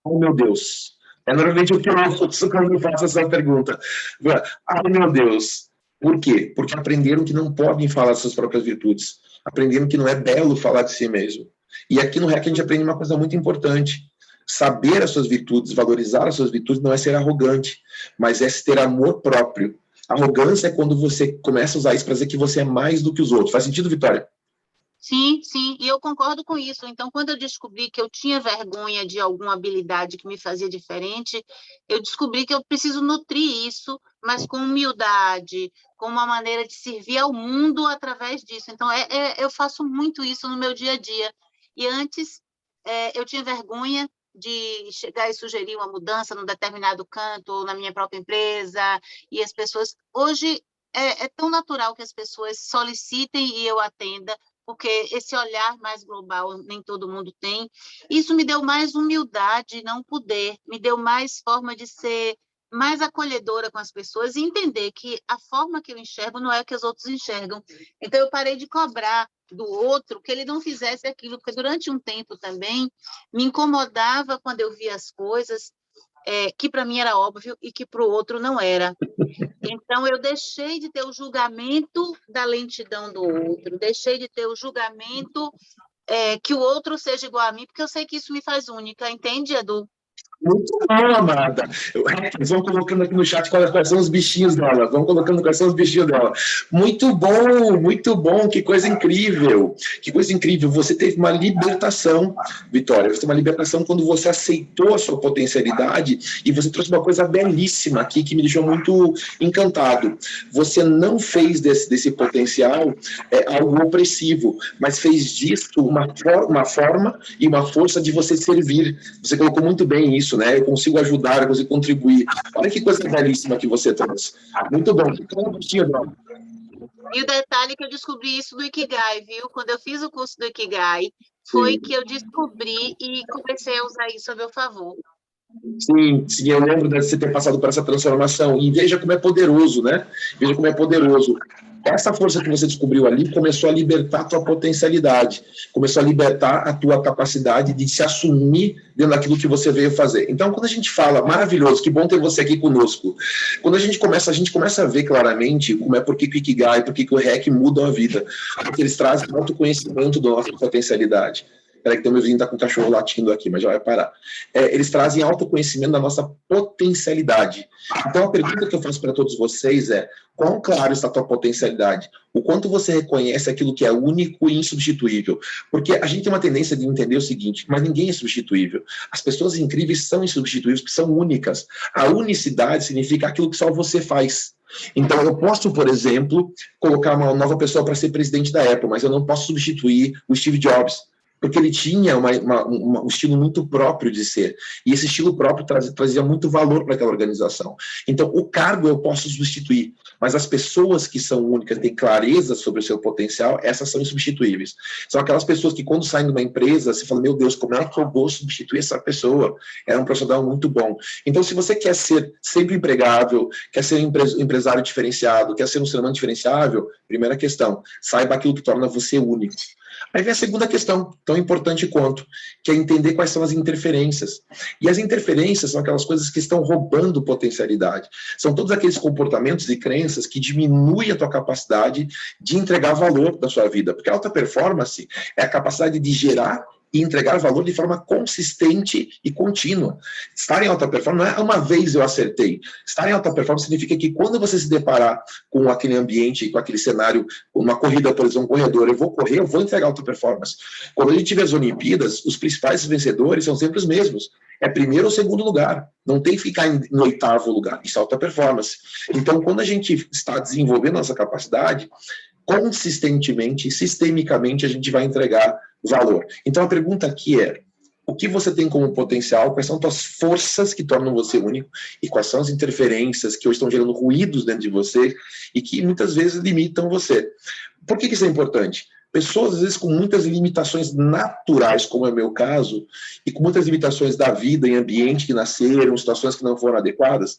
Oh, meu Deus. É normalmente o que eu ouço quando eu faço essa pergunta. Ah, meu Deus. Por quê? Porque aprenderam que não podem falar das suas próprias virtudes. Aprenderam que não é belo falar de si mesmo. E aqui no REC a gente aprende uma coisa muito importante. Saber as suas virtudes, valorizar as suas virtudes não é ser arrogante, mas é ter amor próprio. Arrogância é quando você começa a usar isso para dizer que você é mais do que os outros. Faz sentido, Vitória? Sim, sim, e eu concordo com isso. Então, quando eu descobri que eu tinha vergonha de alguma habilidade que me fazia diferente, eu descobri que eu preciso nutrir isso, mas com humildade, com uma maneira de servir ao mundo através disso. Então, eu faço muito isso no meu dia a dia. E antes, eu tinha vergonha de chegar e sugerir uma mudança num determinado canto, ou na minha própria empresa, e as pessoas... Hoje, é tão natural que as pessoas solicitem e eu atenda, porque esse olhar mais global nem todo mundo tem. Isso me deu mais humildade, não poder, me deu mais forma de ser mais acolhedora com as pessoas e entender que a forma que eu enxergo não é a que os outros enxergam. Então, eu parei de cobrar do outro que ele não fizesse aquilo, porque durante um tempo também me incomodava quando eu via as coisas que para mim era óbvio e que para o outro não era. Então, eu deixei de ter o julgamento da lentidão do outro, deixei de ter o julgamento que o outro seja igual a mim, porque eu sei que isso me faz única, entende, Edu? Muito bom, amada. Eles vão colocando aqui no chat quais são os bichinhos dela. Vão colocando quais são os bichinhos dela. Muito bom. Que coisa incrível. Que coisa incrível. Você teve uma libertação, Vitória. Você teve uma libertação quando você aceitou a sua potencialidade e você trouxe uma coisa belíssima aqui que me deixou muito encantado. Você não fez desse potencial algo opressivo, mas fez disso uma forma e uma força de você servir. Você colocou muito bem isso, né? Eu consigo ajudar, eu consigo contribuir. Olha que coisa belíssima que você trouxe. Muito bom. E o detalhe é que eu descobri isso do Ikigai, viu? Quando eu fiz o curso do Ikigai, foi que eu descobri e comecei a usar isso a meu favor. Sim, eu lembro de você ter passado por essa transformação. E veja como é poderoso, né? Veja como é poderoso. Essa força que você descobriu ali começou a libertar a tua potencialidade, começou a libertar a tua capacidade de se assumir dentro daquilo que você veio fazer. Então, quando a gente fala, maravilhoso, que bom ter você aqui conosco. Quando a gente começa a ver claramente como é por que o Ikigai, por que o REC mudam a vida. Porque eles trazem autoconhecimento da nossa potencialidade. Peraí que meu vizinho está com o cachorro latindo aqui, mas já vai parar. Eles trazem autoconhecimento da nossa potencialidade. Então, a pergunta que eu faço para todos vocês é: quão claro está a tua potencialidade? O quanto você reconhece aquilo que é único e insubstituível? Porque a gente tem uma tendência de entender o seguinte: mas ninguém é substituível. As pessoas incríveis são insubstituíveis, porque são únicas. A unicidade significa aquilo que só você faz. Então, eu posso, por exemplo, colocar uma nova pessoa para ser presidente da Apple, mas eu não posso substituir o Steve Jobs, porque ele tinha um estilo muito próprio de ser. E esse estilo próprio trazia muito valor para aquela organização. Então, o cargo eu posso substituir, mas as pessoas que são únicas, têm clareza sobre o seu potencial, essas são insubstituíveis. São aquelas pessoas que, quando saem de uma empresa, você fala: meu Deus, como é que eu vou substituir essa pessoa? Era um profissional muito bom. Então, se você quer ser sempre empregável, quer ser um empresário diferenciado, quer ser um ser humano diferenciável, primeira questão, saiba aquilo que torna você único. Aí vem a segunda questão, tão importante quanto, que é entender quais são as interferências. E as interferências são aquelas coisas que estão roubando potencialidade. São todos aqueles comportamentos e crenças que diminuem a tua capacidade de entregar valor da sua vida. Porque a alta performance é a capacidade de gerar e entregar valor de forma consistente e contínua. Estar em alta performance não é uma vez eu acertei. Estar em alta performance significa que quando você se deparar com aquele ambiente, com aquele cenário, uma corrida, por exemplo, um corredor, eu vou correr, eu vou entregar alta performance. Quando a gente vê as Olimpíadas, os principais vencedores são sempre os mesmos. É primeiro ou segundo lugar. Não tem que ficar no oitavo lugar. Isso é alta performance. Então, quando a gente está desenvolvendo nossa capacidade, consistentemente, sistemicamente, a gente vai entregar valor. Então, a pergunta aqui é: o que você tem como potencial? Quais são as forças que tornam você único? E quais são as interferências que hoje estão gerando ruídos dentro de você e que muitas vezes limitam você? Por que isso é importante? pessoas, às vezes, com muitas limitações naturais, como é o meu caso, e com muitas limitações da vida em ambiente que nasceram, situações que não foram adequadas,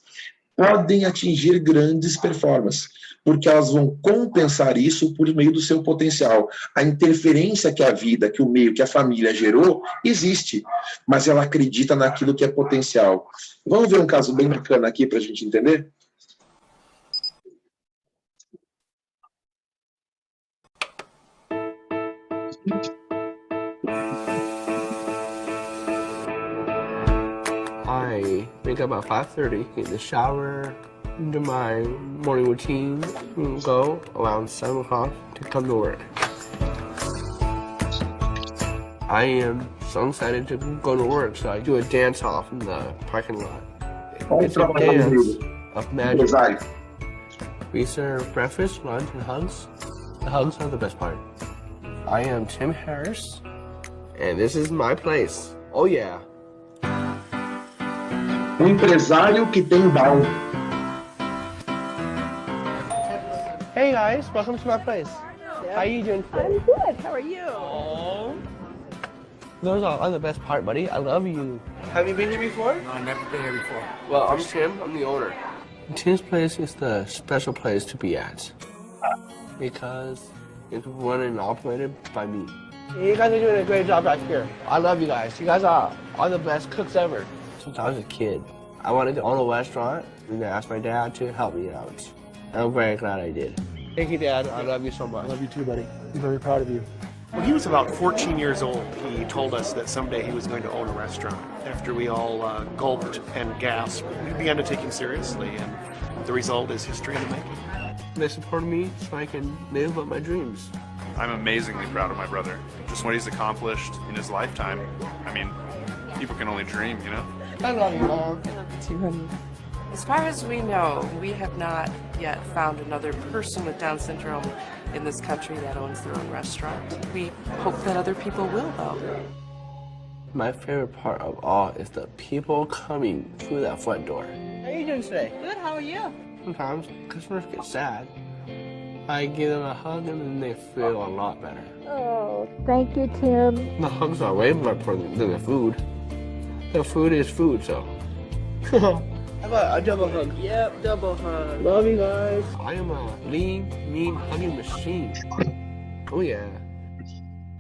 podem atingir grandes performances, porque elas vão compensar isso por meio do seu potencial. A interferência que a vida, que o meio, que a família gerou, existe, mas ela acredita naquilo que é potencial. Vamos ver um caso bem bacana aqui para a gente entender? I wake up at 5:30, get in the shower, do my morning routine, and go around 7 o'clock to come to work. I am so excited to go to work, so I do a dance off in the parking lot. It's a dance of magic. We serve breakfast, lunch, and hugs. The hugs are the best part. I am Tim Harris, and this is my place. Oh yeah. Empresário que tem Down. Hey guys, welcome to my place. How are you doing today? I'm good. How are you? Oh. Those are the best part, buddy. I love you. Have you been here before? No, I've never been here before. Well, I'm Tim. I'm the owner. Tim's place is the special place to be at because it's run and operated by me. You guys are doing a great job right here. I love you guys. You guys are the best cooks ever. Since I was a kid, I wanted to own a restaurant, and I asked my dad to help me out. And I'm very glad I did. Thank you, Dad. I love you so much. I love you too, buddy. I'm very proud of you. When he was about 14 years old, he told us that someday he was going to own a restaurant. After we all gulped and gasped, we began to take him seriously, and the result is history in the making. They support me so I can live out my dreams. I'm amazingly proud of my brother. Just what he's accomplished in his lifetime. I mean, people can only dream, you know? I love you, Mom. I love you too, honey. As far as we know, we have not yet found another person with Down syndrome in this country that owns their own restaurant. We hope that other people will, though. My favorite part of all is the people coming through that front door. How are you doing today? Good. How are you? Sometimes customers get sad. I give them a hug and then they feel a lot better. Oh, thank you, Tim. The hugs are way more important than the food. The food is food, so. How about a double hug? Yep, double hug. Love you guys. I am a lean, mean hugging machine. Oh yeah.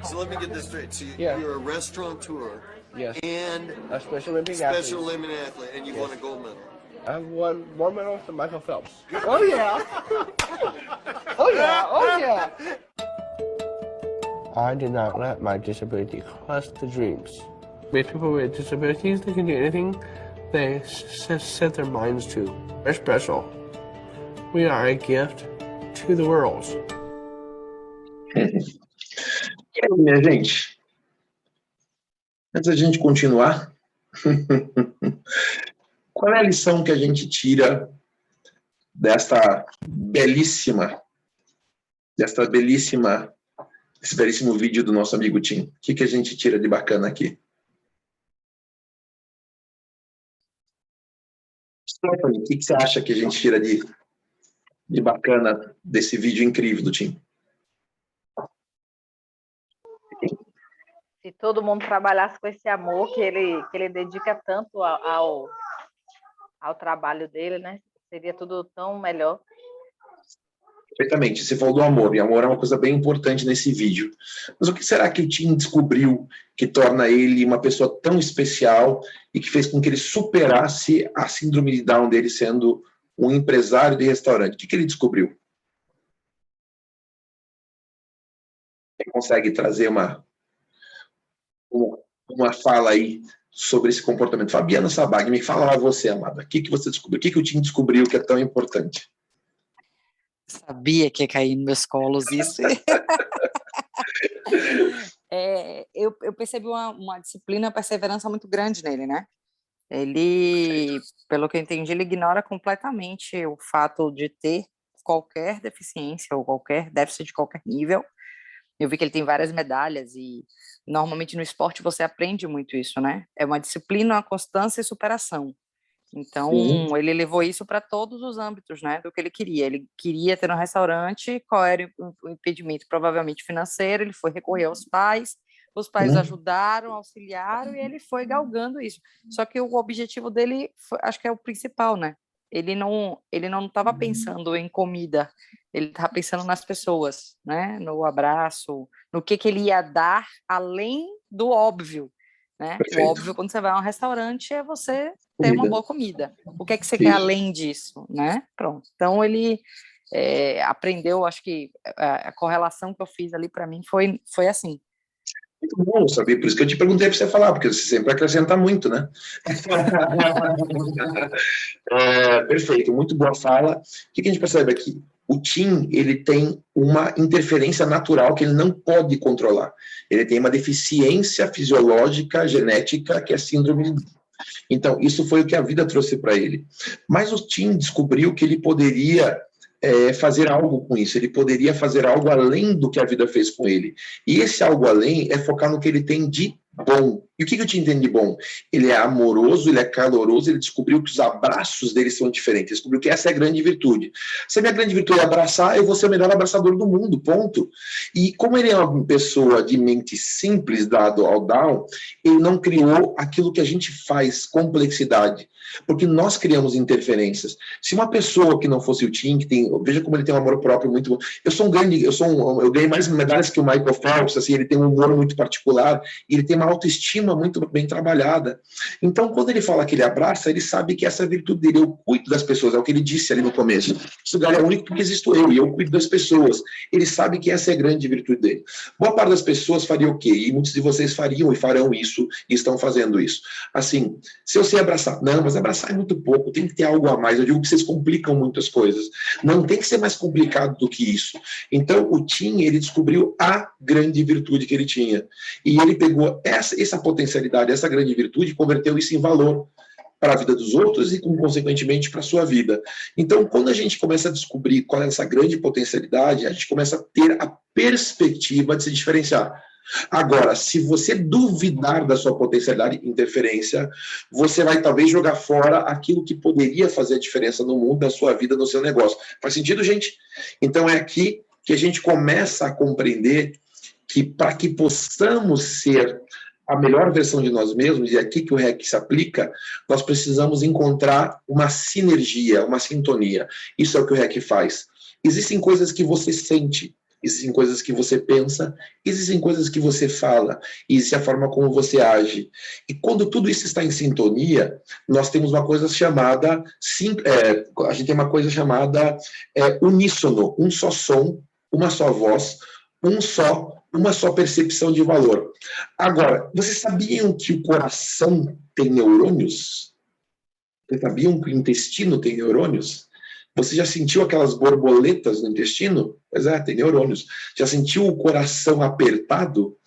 So let me get this straight. So you're a restaurateur. Yes. And a Special Olympic Special Olympic athlete, and you won a gold medal. I've won more medals than Michael Phelps. Oh yeah. Oh yeah. Oh yeah. I did not let my disability crush the dreams. With people with disabilities, they can do anything they set their minds to. We're special. We are a gift to the world. E aí, minha gente? Antes da gente continuar, qual é a lição que a gente tira desse belíssimo vídeo do nosso amigo Tim? O que a gente tira de bacana aqui? Stephanie, o que você acha que a gente tira de bacana desse vídeo incrível do Tim? Se todo mundo trabalhasse com esse amor que ele dedica tanto ao trabalho dele, né? Seria tudo tão melhor. Perfeitamente, você falou do amor, e amor é uma coisa bem importante nesse vídeo. Mas o que será que o Tim descobriu que torna ele uma pessoa tão especial e que fez com que ele superasse a síndrome de Down dele sendo um empresário de restaurante? O que ele descobriu? Você consegue trazer uma fala aí sobre esse comportamento? Fabiana Sabag, me fala lá você, amada. O que você descobriu? O que o Tim descobriu que é tão importante? Sabia que ia cair nos meus colos isso. Eu percebi uma disciplina, uma perseverança muito grande nele, né? Ele, pelo que eu entendi, ele ignora completamente o fato de ter qualquer deficiência ou qualquer déficit de qualquer nível. Eu vi que ele tem várias medalhas e normalmente no esporte você aprende muito isso, né? É uma disciplina, uma constância e superação. Então, ele levou isso para todos os âmbitos, né, do que ele queria. Ele queria ter um restaurante, qual era o impedimento? Provavelmente financeiro, ele foi recorrer aos pais, os pais ajudaram, auxiliaram, e ele foi galgando isso. Só que o objetivo dele, acho que é o principal, né? Ele não estava pensando em comida, ele estava pensando nas pessoas, né? No abraço, no que ele ia dar além do óbvio, né? O óbvio, quando você vai a um restaurante, é você ter uma boa comida. O que você quer além disso, né? Pronto. Então, ele aprendeu, acho que a correlação que eu fiz ali para mim foi assim. Muito bom saber, por isso que eu te perguntei para você falar, porque você sempre acrescenta muito, né? Perfeito, muito boa fala. O que a gente percebe aqui? O Tim, ele tem uma interferência natural que ele não pode controlar. Ele tem uma deficiência fisiológica, genética, que é síndrome de... Então, isso foi o que a vida trouxe para ele. Mas o Tim descobriu que ele poderia fazer algo com isso, ele poderia fazer algo além do que a vida fez com ele. E esse algo além é focar no que ele tem de bom. E o que o Tim tem de bom? Ele é amoroso, ele é caloroso, ele descobriu que os abraços dele são diferentes, ele descobriu que essa é a grande virtude. Se a minha grande virtude é abraçar, eu vou ser o melhor abraçador do mundo, ponto. E como ele é uma pessoa de mente simples, dado ao Down, ele não criou aquilo que a gente faz, complexidade. Porque nós criamos interferências. Se uma pessoa que não fosse o Tim, que tem, veja como ele tem um amor próprio muito bom. Eu ganhei mais medalhas que o Michael Phelps, assim, ele tem um humor muito particular, e ele tem uma autoestima muito bem trabalhada. Então, quando ele fala que ele abraça, ele sabe que essa virtude dele, eu cuido das pessoas, é o que ele disse ali no começo. Esse lugar é único porque existo eu, e eu cuido das pessoas. Ele sabe que essa é a grande virtude dele. Boa parte das pessoas faria o quê? E muitos de vocês fariam e farão isso, e estão fazendo isso. Assim, se eu sei abraçar, não, mas abraçar é muito pouco, tem que ter algo a mais. Eu digo que vocês complicam muitas coisas. Não tem que ser mais complicado do que isso. Então, o Tim, ele descobriu a grande virtude que ele tinha. E ele pegou essa potencialidade, essa grande virtude, e converteu isso em valor para a vida dos outros e, consequentemente, para a sua vida. Então, quando a gente começa a descobrir qual é essa grande potencialidade, a gente começa a ter a perspectiva de se diferenciar. Agora, se você duvidar da sua potencialidade de interferência, você vai talvez jogar fora aquilo que poderia fazer a diferença no mundo, na sua vida, no seu negócio. Faz sentido, gente? Então é aqui que a gente começa a compreender que para que possamos ser a melhor versão de nós mesmos, e é aqui que o REC se aplica, nós precisamos encontrar uma sinergia, uma sintonia. Isso é o que o REC faz. Existem coisas que você sente, existem coisas que você pensa, existem coisas que você fala, existe a forma como você age. E quando tudo isso está em sintonia, nós temos uma coisa chamada, a gente tem uma coisa chamada uníssono, um só som, uma só voz, uma só percepção de valor. Agora, vocês sabiam que o coração tem neurônios? Vocês sabiam que o intestino tem neurônios? Você já sentiu aquelas borboletas no intestino? Pois é, tem neurônios. Já sentiu o coração apertado?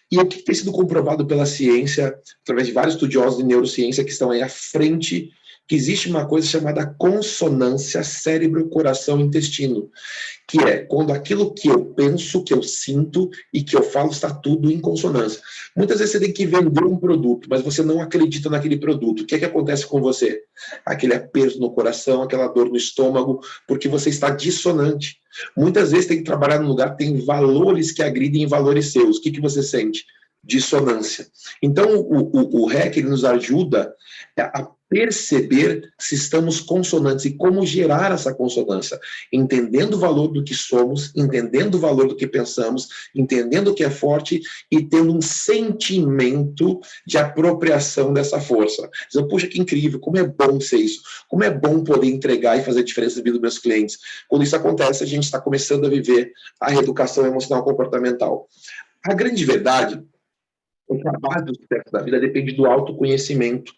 E o que tem sido comprovado pela ciência, através de vários estudiosos de neurociência que estão aí à frente, que existe uma coisa chamada consonância cérebro-coração-intestino, que é quando aquilo que eu penso, que eu sinto e que eu falo está tudo em consonância. Muitas vezes você tem que vender um produto, mas você não acredita naquele produto. O que é que acontece com você? Aquele aperto no coração, aquela dor no estômago, porque você está dissonante. Muitas vezes tem que trabalhar num lugar que tem valores que agridem valores seus. O que você sente? Dissonância. Então, o REC ele nos ajuda a perceber se estamos consonantes e como gerar essa consonância, entendendo o valor do que somos, entendendo o valor do que pensamos, entendendo o que é forte e tendo um sentimento de apropriação dessa força. Dizendo, puxa, que incrível, como é bom ser isso, como é bom poder entregar e fazer diferença na vida dos meus clientes. Quando isso acontece, a gente está começando a viver a reeducação emocional comportamental. A grande verdade é que a base do sucesso da vida depende do autoconhecimento.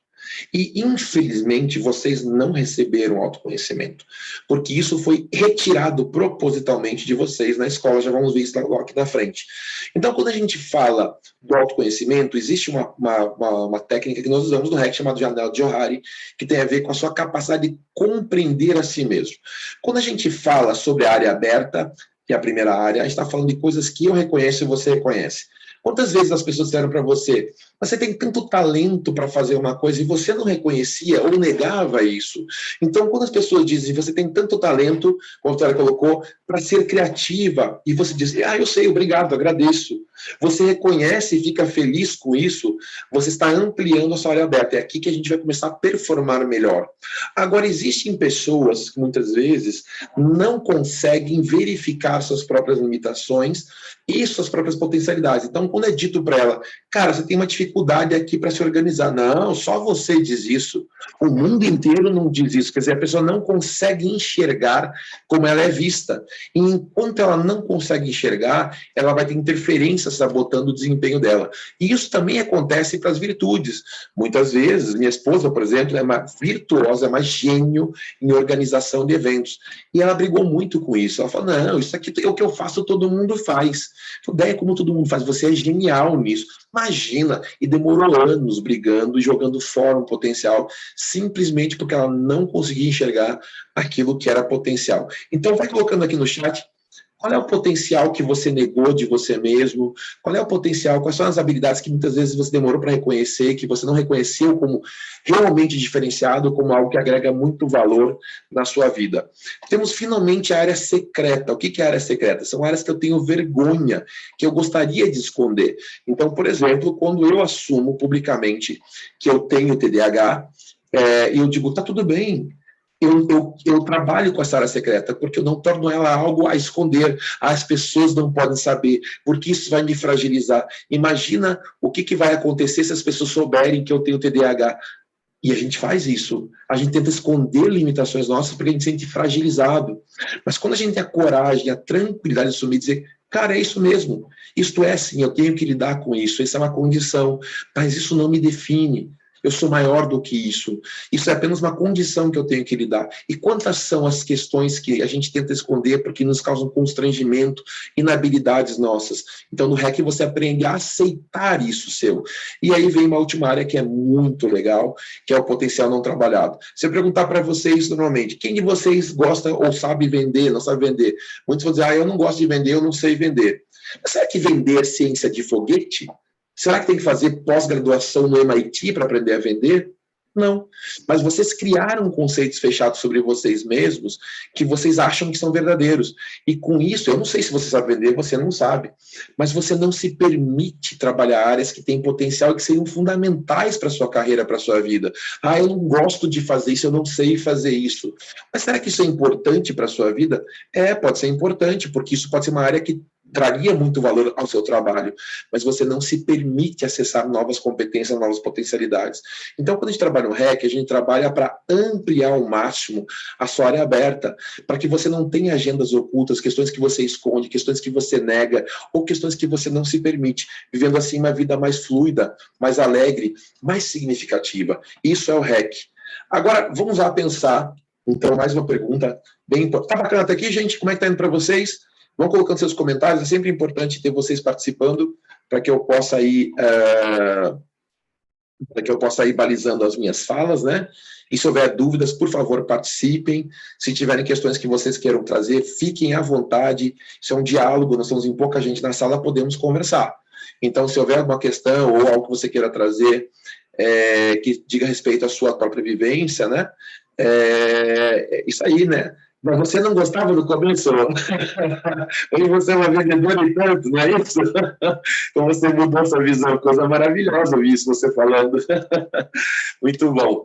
E, infelizmente, vocês não receberam autoconhecimento, porque isso foi retirado propositalmente de vocês na escola, já vamos ver isso logo aqui na frente. Então, quando a gente fala do autoconhecimento, existe uma técnica que nós usamos no REC, chamada Janela de Johari, que tem a ver com a sua capacidade de compreender a si mesmo. Quando a gente fala sobre a área aberta, que é a primeira área, a gente está falando de coisas que eu reconheço e você reconhece. Quantas vezes as pessoas disseram para você, você tem tanto talento para fazer uma coisa e você não reconhecia ou negava isso? Então, quando as pessoas dizem, você tem tanto talento, como a Vitória colocou, para ser criativa, e você diz, eu sei, obrigado, agradeço. Você reconhece e fica feliz com isso, você está ampliando a sua área aberta. É aqui que a gente vai começar a performar melhor. Agora, existem pessoas que muitas vezes não conseguem verificar suas próprias limitações e suas próprias potencialidades. Então, quando é dito para ela, cara, você tem uma dificuldade aqui para se organizar. Não, só você diz isso. O mundo inteiro não diz isso. Quer dizer, a pessoa não consegue enxergar como ela é vista. E enquanto ela não consegue enxergar, ela vai ter interferência sabotando o desempenho dela. E isso também acontece para as virtudes. Muitas vezes, minha esposa, por exemplo, é uma virtuosa, é uma gênio em organização de eventos. E ela brigou muito com isso. Ela falou, não, isso aqui é o que eu faço, todo mundo faz. Ideia como todo mundo faz, você é genial nisso. Imagina, e demorou anos brigando e jogando fora um potencial, simplesmente porque ela não conseguia enxergar aquilo que era potencial. Então, vai colocando aqui no chat, qual é o potencial que você negou de você mesmo? Qual é o potencial, quais são as habilidades que muitas vezes você demorou para reconhecer, que você não reconheceu como realmente diferenciado, como algo que agrega muito valor na sua vida? Temos finalmente a área secreta. O que é a área secreta? São áreas que eu tenho vergonha, que eu gostaria de esconder. Então, por exemplo, quando eu assumo publicamente que eu tenho TDAH, eu digo, tá tudo bem, eu trabalho com essa área secreta, porque eu não torno ela algo a esconder, as pessoas não podem saber, porque isso vai me fragilizar. Imagina o que vai acontecer se as pessoas souberem que eu tenho TDAH. E a gente faz isso, a gente tenta esconder limitações nossas porque a gente se sente fragilizado. Mas quando a gente tem a coragem, a tranquilidade de assumir e dizer, cara, é isso mesmo, isto é assim, eu tenho que lidar com isso, isso é uma condição, mas isso não me define. Eu sou maior do que isso. Isso é apenas uma condição que eu tenho que lidar. E quantas são as questões que a gente tenta esconder porque nos causam constrangimento, inabilidades nossas? Então, no REC, você aprende a aceitar isso seu. E aí vem uma última área que é muito legal, que é o potencial não trabalhado. Se eu perguntar para vocês, normalmente, quem de vocês gosta ou sabe vender, não sabe vender? Muitos vão dizer, eu não gosto de vender, eu não sei vender. Mas será que vender é ciência de foguete? Será que tem que fazer pós-graduação no MIT para aprender a vender? Não. Mas vocês criaram conceitos fechados sobre vocês mesmos que vocês acham que são verdadeiros. E com isso, eu não sei se você sabe vender, você não sabe. Mas você não se permite trabalhar áreas que têm potencial e que seriam fundamentais para a sua carreira, para a sua vida. Eu não gosto de fazer isso, eu não sei fazer isso. Mas será que isso é importante para a sua vida? Pode ser importante, porque isso pode ser uma área que traria muito valor ao seu trabalho, mas você não se permite acessar novas competências, novas potencialidades. Então, quando a gente trabalha no REC, a gente trabalha para ampliar ao máximo a sua área aberta, para que você não tenha agendas ocultas, questões que você esconde, questões que você nega, ou questões que você não se permite, vivendo assim uma vida mais fluida, mais alegre, mais significativa. Isso é o REC. Agora, vamos lá pensar, então, mais uma pergunta bem importante. Tá bacana até aqui, gente? Como é que tá indo para vocês? Vão colocando seus comentários, é sempre importante ter vocês participando para que eu possa ir balizando as minhas falas, né? E se houver dúvidas, por favor, participem. Se tiverem questões que vocês queiram trazer, fiquem à vontade. Isso é um diálogo, nós estamos em pouca gente na sala, podemos conversar. Então, se houver alguma questão ou algo que você queira trazer que diga respeito à sua própria vivência, né? Isso aí, né? Mas você não gostava do começo? Hoje você é uma vendedora e tanto, não é isso? Então você mudou sua visão, coisa maravilhosa ouvir isso você falando. Muito bom.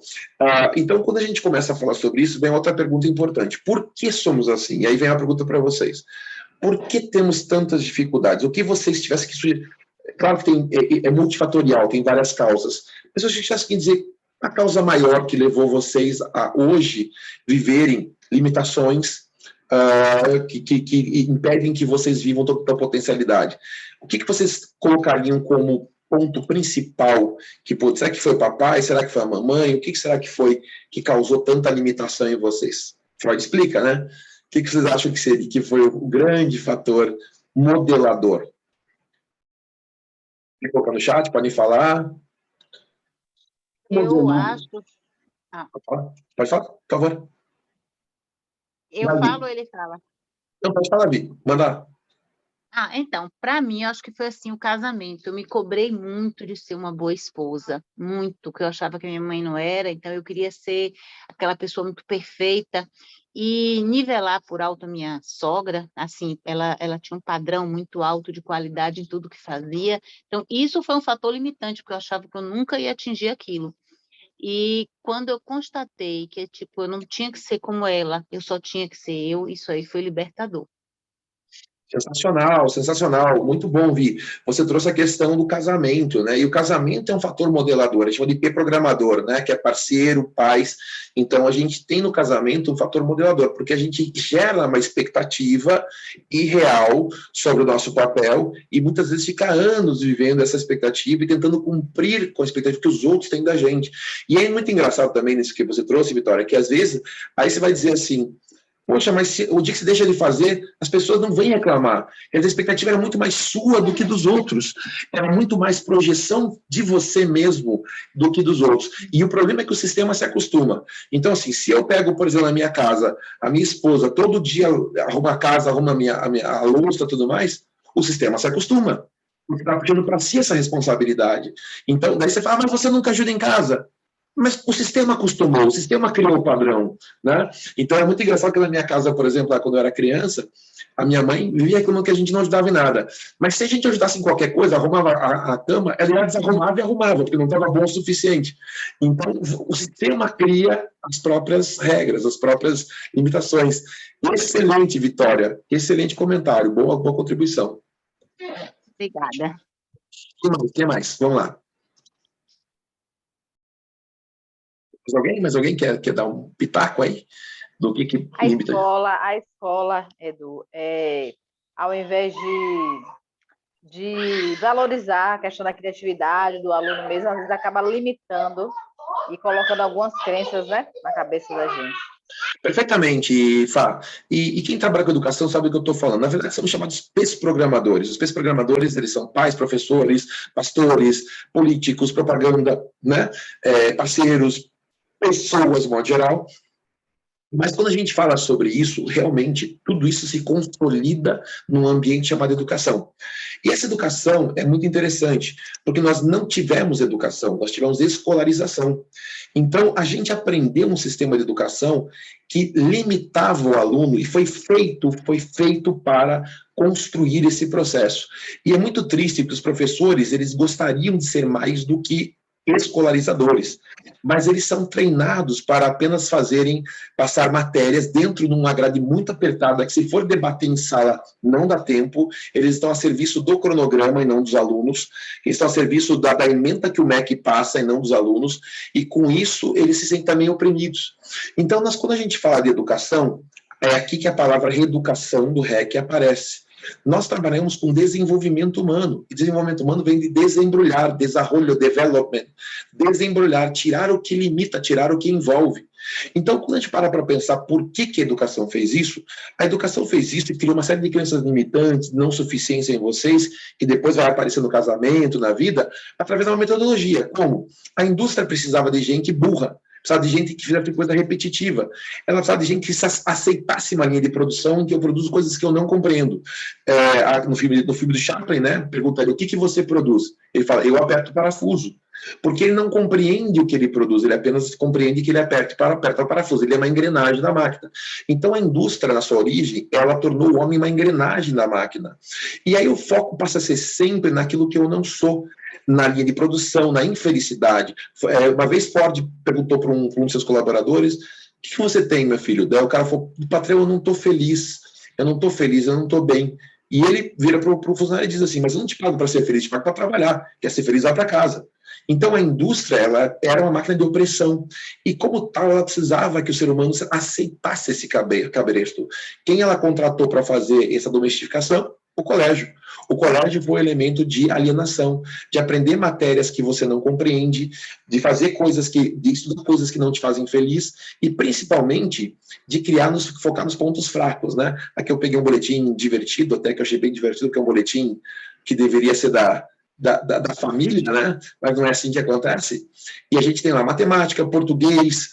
Então, quando a gente começa a falar sobre isso, vem outra pergunta importante. Por que somos assim? E aí vem a pergunta para vocês. Por que temos tantas dificuldades? O que vocês tivessem que sugerir? Claro que é multifatorial, tem várias causas. Mas se a gente tivesse que dizer a causa maior que levou vocês a hoje viverem limitações que impedem que vocês vivam toda a potencialidade. O que vocês colocariam como ponto principal? Será que foi o papai? Será que foi a mamãe? O que será que foi que causou tanta limitação em vocês? Freud explica, né? O que vocês acham que foi o grande fator modelador? Quer colocar no chat? Podem falar. Eu acho... Pode falar, por favor. Eu falo ou ele fala? Não, pode falar, Bi. Manda. Então, para mim, eu acho que foi assim o casamento. Eu me cobrei muito de ser uma boa esposa, muito, que eu achava que minha mãe não era, então eu queria ser aquela pessoa muito perfeita e nivelar por alto a minha sogra, assim, ela tinha um padrão muito alto de qualidade em tudo que fazia. Então, isso foi um fator limitante, porque eu achava que eu nunca ia atingir aquilo. E quando eu constatei que, tipo, eu não tinha que ser como ela, eu só tinha que ser eu, isso aí foi libertador. Sensacional, sensacional, muito bom, Vi. Você trouxe a questão do casamento, né? E o casamento é um fator modelador, a gente chama de P-programador, né? Que é parceiro, pais. Então, a gente tem no casamento um fator modelador, porque a gente gera uma expectativa irreal sobre o nosso papel e muitas vezes fica anos vivendo essa expectativa e tentando cumprir com a expectativa que os outros têm da gente. E é muito engraçado também nisso que você trouxe, Vitória, que às vezes, aí você vai dizer assim, poxa, mas o dia que você deixa de fazer, as pessoas não vêm reclamar. A expectativa era muito mais sua do que dos outros. Era muito mais projeção de você mesmo do que dos outros. E o problema é que o sistema se acostuma. Então, assim, se eu pego, por exemplo, na minha casa, a minha esposa, todo dia arruma a casa, arruma a louça e tudo mais, o sistema se acostuma. Porque está puxando para si essa responsabilidade. Então, daí você fala, mas você nunca ajuda em casa. Mas o sistema acostumou, o sistema criou o padrão, né? Então é muito engraçado que na minha casa, por exemplo, lá, quando eu era criança, a minha mãe vivia reclamando que a gente não ajudava em nada. Mas se a gente ajudasse em qualquer coisa, arrumava a cama, ela ia desarrumava e arrumava, porque não estava bom o suficiente. Então o sistema cria as próprias regras, as próprias limitações. Excelente, Vitória. Excelente comentário. Boa contribuição. Obrigada. O que mais? Vamos lá. Mais alguém quer dar um pitaco aí? Do que limita? A escola, Edu, ao invés de valorizar a questão da criatividade do aluno mesmo, às vezes acaba limitando e colocando algumas crenças, né, na cabeça da gente. Perfeitamente, Fá. E quem trabalha com educação sabe o que eu estou falando. Na verdade, são chamados PES-programadores. Os PES-programadores, eles são pais, professores, pastores, políticos, propaganda, né, parceiros, pessoas, de modo geral. Mas quando a gente fala sobre isso, realmente, tudo isso se consolida num ambiente chamado educação. E essa educação é muito interessante, porque nós não tivemos educação, nós tivemos escolarização. Então, a gente aprendeu um sistema de educação que limitava o aluno e foi feito para construir esse processo. E é muito triste porque os professores, eles gostariam de ser mais do que escolarizadores, mas eles são treinados para apenas passar matérias dentro de uma grade muito apertada, que se for debater em sala não dá tempo, eles estão a serviço do cronograma e não dos alunos, eles estão a serviço da ementa que o MEC passa e não dos alunos, e com isso eles se sentem também oprimidos. Então, quando a gente fala de educação, é aqui que a palavra reeducação do REC aparece. Nós trabalhamos com desenvolvimento humano, e desenvolvimento humano vem de desembrulhar, desarrollo, development, desembrulhar, tirar o que limita, tirar o que envolve. Então, quando a gente para pensar por que a educação fez isso, a educação fez isso e criou uma série de crenças limitantes, não suficiência em vocês, que depois vai aparecer no casamento, na vida, através de uma metodologia. Como? A indústria precisava de gente burra, precisava de gente que fizesse coisa repetitiva. Ela precisava de gente que aceitasse uma linha de produção em que eu produzo coisas que eu não compreendo. No filme do Chaplin, né, perguntaria, o que você produz? Ele fala, eu aperto o parafuso. Porque ele não compreende o que ele produz, ele apenas compreende que ele aperta o parafuso, ele é uma engrenagem da máquina. Então a indústria, na sua origem, ela tornou o homem uma engrenagem da máquina. E aí o foco passa a ser sempre naquilo que eu não sou, na linha de produção, na infelicidade. Uma vez Ford perguntou para um dos seus colaboradores, o que você tem, meu filho? Daí o cara falou, patrão, eu não estou feliz, eu não estou bem. E ele vira para o funcionário e diz assim, mas eu não te pago para ser feliz, te pago para trabalhar, quer ser feliz, vai para casa. Então a indústria, ela era uma máquina de opressão, e como tal ela precisava que o ser humano aceitasse esse cabresto. Quem ela contratou para fazer essa domesticação? O colégio. O colégio foi um elemento de alienação, de aprender matérias que você não compreende, de fazer de estudar coisas que não te fazem feliz, e principalmente de focar nos pontos fracos, né? Aqui eu peguei um boletim divertido, até que eu achei bem divertido, que é um boletim que deveria ser da família, né? Mas não é assim que acontece. E a gente tem lá matemática, português,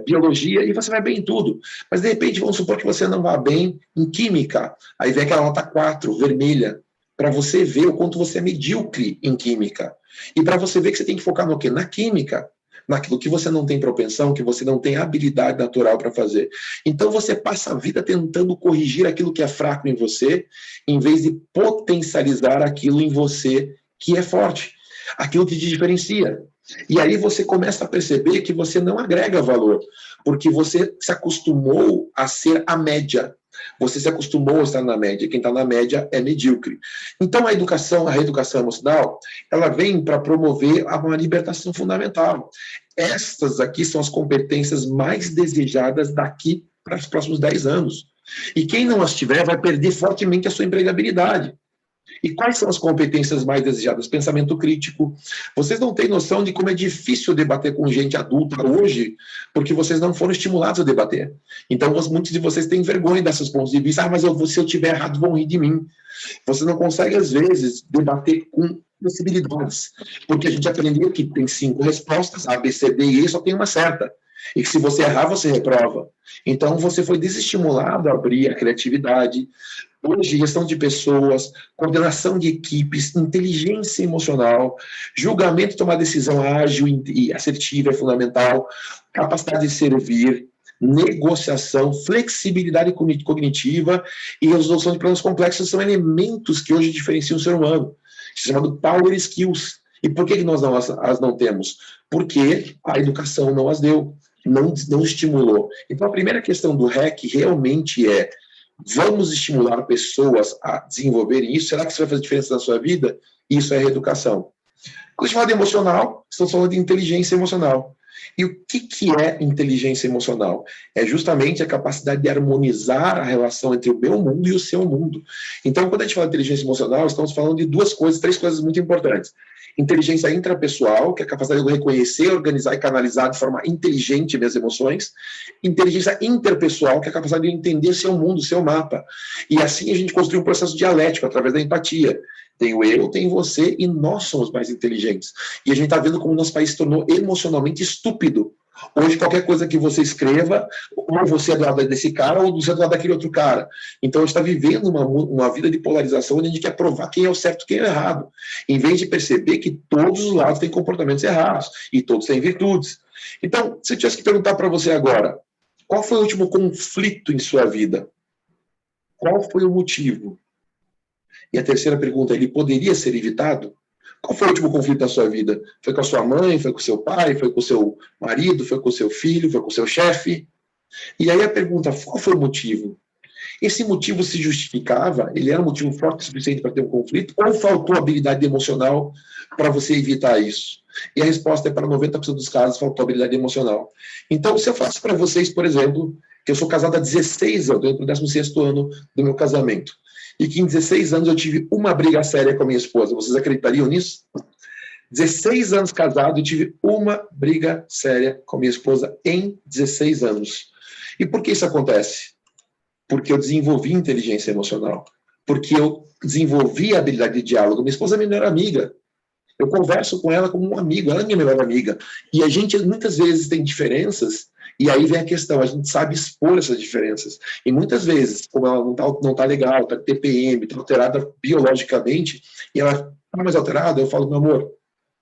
biologia, e você vai bem em tudo. Mas, de repente, vamos supor que você não vá bem em química. Aí vem aquela nota 4, vermelha, para você ver o quanto você é medíocre em química. E para você ver que você tem que focar no quê? Na química. Naquilo que você não tem propensão, que você não tem habilidade natural para fazer. Então você passa a vida tentando corrigir aquilo que é fraco em você, em vez de potencializar aquilo em você que é forte, aquilo que te diferencia. E aí você começa a perceber que você não agrega valor, porque você se acostumou a ser a média. Você se acostumou a estar na média. Quem está na média é medíocre. Então a reeducação emocional, ela vem para promover uma libertação fundamental. Estas aqui são as competências mais desejadas daqui para os próximos 10 anos. E quem não as tiver vai perder fortemente a sua empregabilidade. E quais são as competências mais desejadas? Pensamento crítico. Vocês não têm noção de como é difícil debater com gente adulta hoje, porque vocês não foram estimulados a debater. Então, muitos de vocês têm vergonha desses pontos de vista. Mas se eu tiver errado, vão rir de mim. Você não consegue, às vezes, debater com possibilidades. Porque a gente aprendeu que tem 5 respostas, A, B, C, D e E, só tem uma certa. E que se você errar, você reprova. Então, você foi desestimulado a abrir a criatividade. Hoje, gestão de pessoas, coordenação de equipes, inteligência emocional, julgamento e tomar decisão ágil e assertiva é fundamental, capacidade de servir, negociação, flexibilidade cognitiva e resolução de problemas complexos são elementos que hoje diferenciam o ser humano. Isso é chamado Power Skills. E por que nós as não temos? Porque a educação não as deu, não estimulou. Então, a primeira questão do REC realmente é: vamos estimular pessoas a desenvolverem isso? Será que isso vai fazer diferença na sua vida? Isso é reeducação. Quando a gente fala de emocional, estamos falando de inteligência emocional. E o que é inteligência emocional? É justamente a capacidade de harmonizar a relação entre o meu mundo e o seu mundo. Então, quando a gente fala de inteligência emocional, estamos falando de 3 coisas muito importantes. Inteligência intrapessoal, que é a capacidade de reconhecer, organizar e canalizar de forma inteligente minhas emoções. Inteligência interpessoal, que é a capacidade de entender seu mundo, seu mapa. E assim a gente construi um processo dialético através da empatia. Tem eu, tem você, e nós somos mais inteligentes. E a gente está vendo como o nosso país se tornou emocionalmente estúpido. Hoje, qualquer coisa que você escreva, ou você é do lado desse cara, ou você é do lado daquele outro cara. Então, a gente está vivendo uma vida de polarização, onde a gente quer provar quem é o certo e quem é o errado, em vez de perceber que todos os lados têm comportamentos errados, e todos têm virtudes. Então, se eu tivesse que perguntar para você agora, qual foi o último conflito em sua vida? Qual foi o motivo? E a terceira pergunta, ele poderia ser evitado? Qual foi o último conflito da sua vida? Foi com a sua mãe, foi com o seu pai, foi com o seu marido, foi com o seu filho, foi com o seu chefe? E aí a pergunta, qual foi o motivo? Esse motivo se justificava? Ele era um motivo forte o suficiente para ter um conflito? Ou faltou habilidade emocional para você evitar isso? E a resposta é, para 90% dos casos, faltou habilidade emocional. Então, se eu faço para vocês, por exemplo, que eu sou casado há 16 anos, estou no 16º ano do meu casamento, e que em 16 anos eu tive uma briga séria com a minha esposa. Vocês acreditariam nisso? 16 anos casado, eu tive uma briga séria com a minha esposa em 16 anos. E por que isso acontece? Porque eu desenvolvi inteligência emocional. Porque eu desenvolvi a habilidade de diálogo. Minha esposa é minha melhor amiga. Eu converso com ela como um amigo, ela é minha melhor amiga. E a gente muitas vezes tem diferenças. E aí vem a questão, a gente sabe expor essas diferenças. E muitas vezes, como ela não tá legal, está TPM, está alterada biologicamente, e ela está mais alterada, eu falo, meu amor,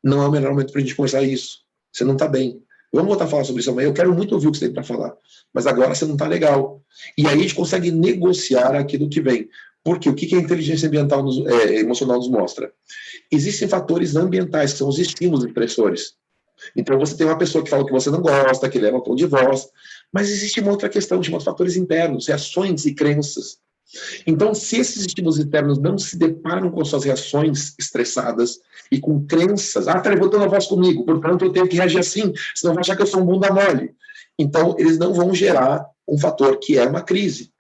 não é o melhor momento para a gente conversar isso. Você não está bem. Vamos voltar a falar sobre isso amanhã. Eu quero muito ouvir o que você tem para falar. Mas agora você não está legal. E aí a gente consegue negociar aquilo que vem. Porque o que a inteligência emocional nos mostra? Existem fatores ambientais, que são os estímulos estressores. Então, você tem uma pessoa que fala que você não gosta, que leva um tom de voz, mas existe uma outra questão, chamada fatores internos, reações e crenças. Então, se esses estímulos internos não se deparam com suas reações estressadas e com crenças, tá levantando a voz comigo, portanto eu tenho que reagir assim, senão vai achar que eu sou um bunda mole. Então, eles não vão gerar um fator que é uma crise.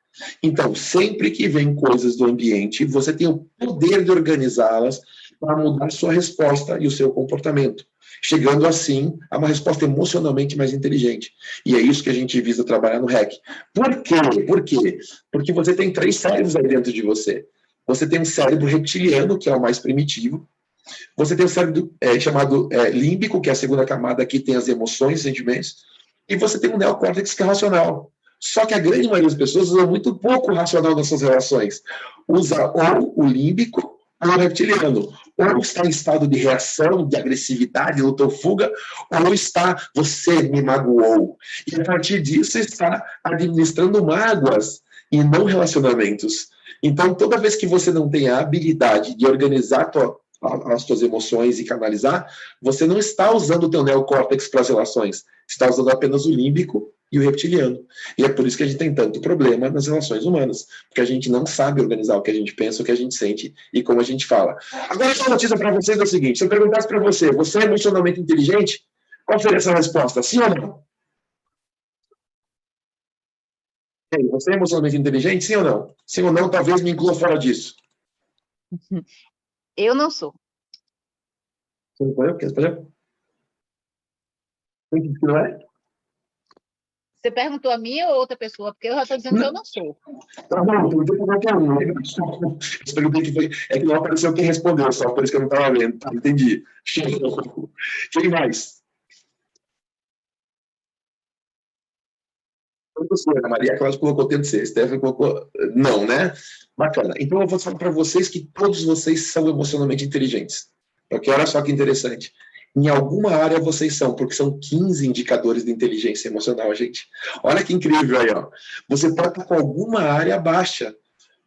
Então, sempre que vem coisas do ambiente, você tem o poder de organizá-las para mudar sua resposta e o seu comportamento, chegando assim a uma resposta emocionalmente mais inteligente. E é isso que a gente visa trabalhar no REC. Por quê? Por quê? Porque você tem 3 cérebros aí dentro de você. Você tem um cérebro reptiliano, que é o mais primitivo, Você tem o cérebro chamado límbico, que é a segunda camada, que tem as emoções, sentimentos, e você tem o neocórtex, que é racional. Só que a grande maioria das pessoas usa muito pouco o racional nas suas relações. Usa ou o límbico ou o reptiliano. Ou está em estado de reação, de agressividade, luta ou fuga, ou está, você me magoou. E a partir disso está administrando mágoas e não relacionamentos. Então, toda vez que você não tem a habilidade de organizar as suas emoções e canalizar, você não está usando o teu neocórtex para as relações, está usando apenas o límbico e o reptiliano. E é por isso que a gente tem tanto problema nas relações humanas, porque a gente não sabe organizar o que a gente pensa, o que a gente sente e como a gente fala. Agora, a notícia para vocês é o seguinte: se eu perguntasse para você, você é emocionalmente inteligente? Qual seria essa resposta? Sim ou não? Você é emocionalmente inteligente? Sim ou não? Sim ou não, talvez me inclua fora disso. Eu não sou. Você não foi? Quer responder? Não é? Você perguntou a mim ou outra pessoa? Porque eu já estou dizendo que eu não sou. Tá bom, perguntei para qualquer um. Eu perguntei que foi. É que não apareceu quem respondeu, só por isso que eu não estava vendo. Tá, entendi. Quem mais? A Maria Cláudia colocou tendo ser, Stephanie colocou não, né? Bacana. Então eu vou falar para vocês que todos vocês são emocionalmente inteligentes. Porque olha só que interessante. Em alguma área vocês são, porque são 15 indicadores de inteligência emocional, gente. Olha que incrível aí, ó. Você pode estar com alguma área baixa,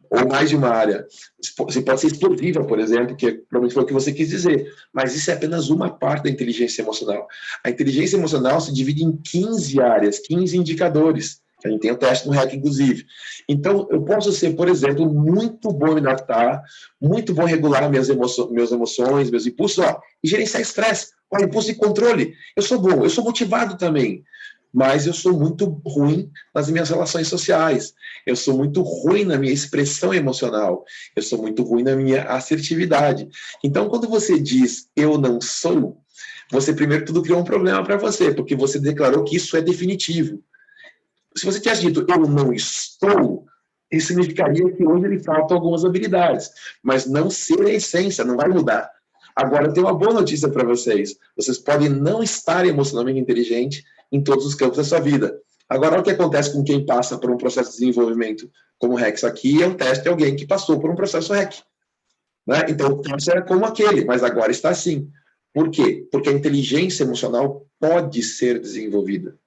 ou mais de uma área. Você pode ser explosiva, por exemplo, que provavelmente foi o que você quis dizer, mas isso é apenas uma parte da inteligência emocional. A inteligência emocional se divide em 15 áreas, 15 indicadores. A gente tem o teste no REC, inclusive. Então, eu posso ser, por exemplo, muito bom em me adaptar, muito bom em regular minhas emoções, meus impulsos, e gerenciar estresse, impulso e controle. Eu sou bom, eu sou motivado também, mas eu sou muito ruim nas minhas relações sociais, eu sou muito ruim na minha expressão emocional, eu sou muito ruim na minha assertividade. Então, quando você diz eu não sou, você primeiro tudo criou um problema para você, porque você declarou que isso é definitivo. Se você tivesse dito eu não estou, isso significaria que hoje lhe faltam algumas habilidades, mas não ser a essência, não vai mudar. Agora, eu tenho uma boa notícia para vocês. Vocês podem não estar emocionalmente inteligente em todos os campos da sua vida. Agora, olha o que acontece com quem passa por um processo de desenvolvimento como o REC. Isso aqui é um teste de alguém que passou por um processo REC. Né? Então, o teste era como aquele, mas agora está assim. Por quê? Porque a inteligência emocional pode ser desenvolvida.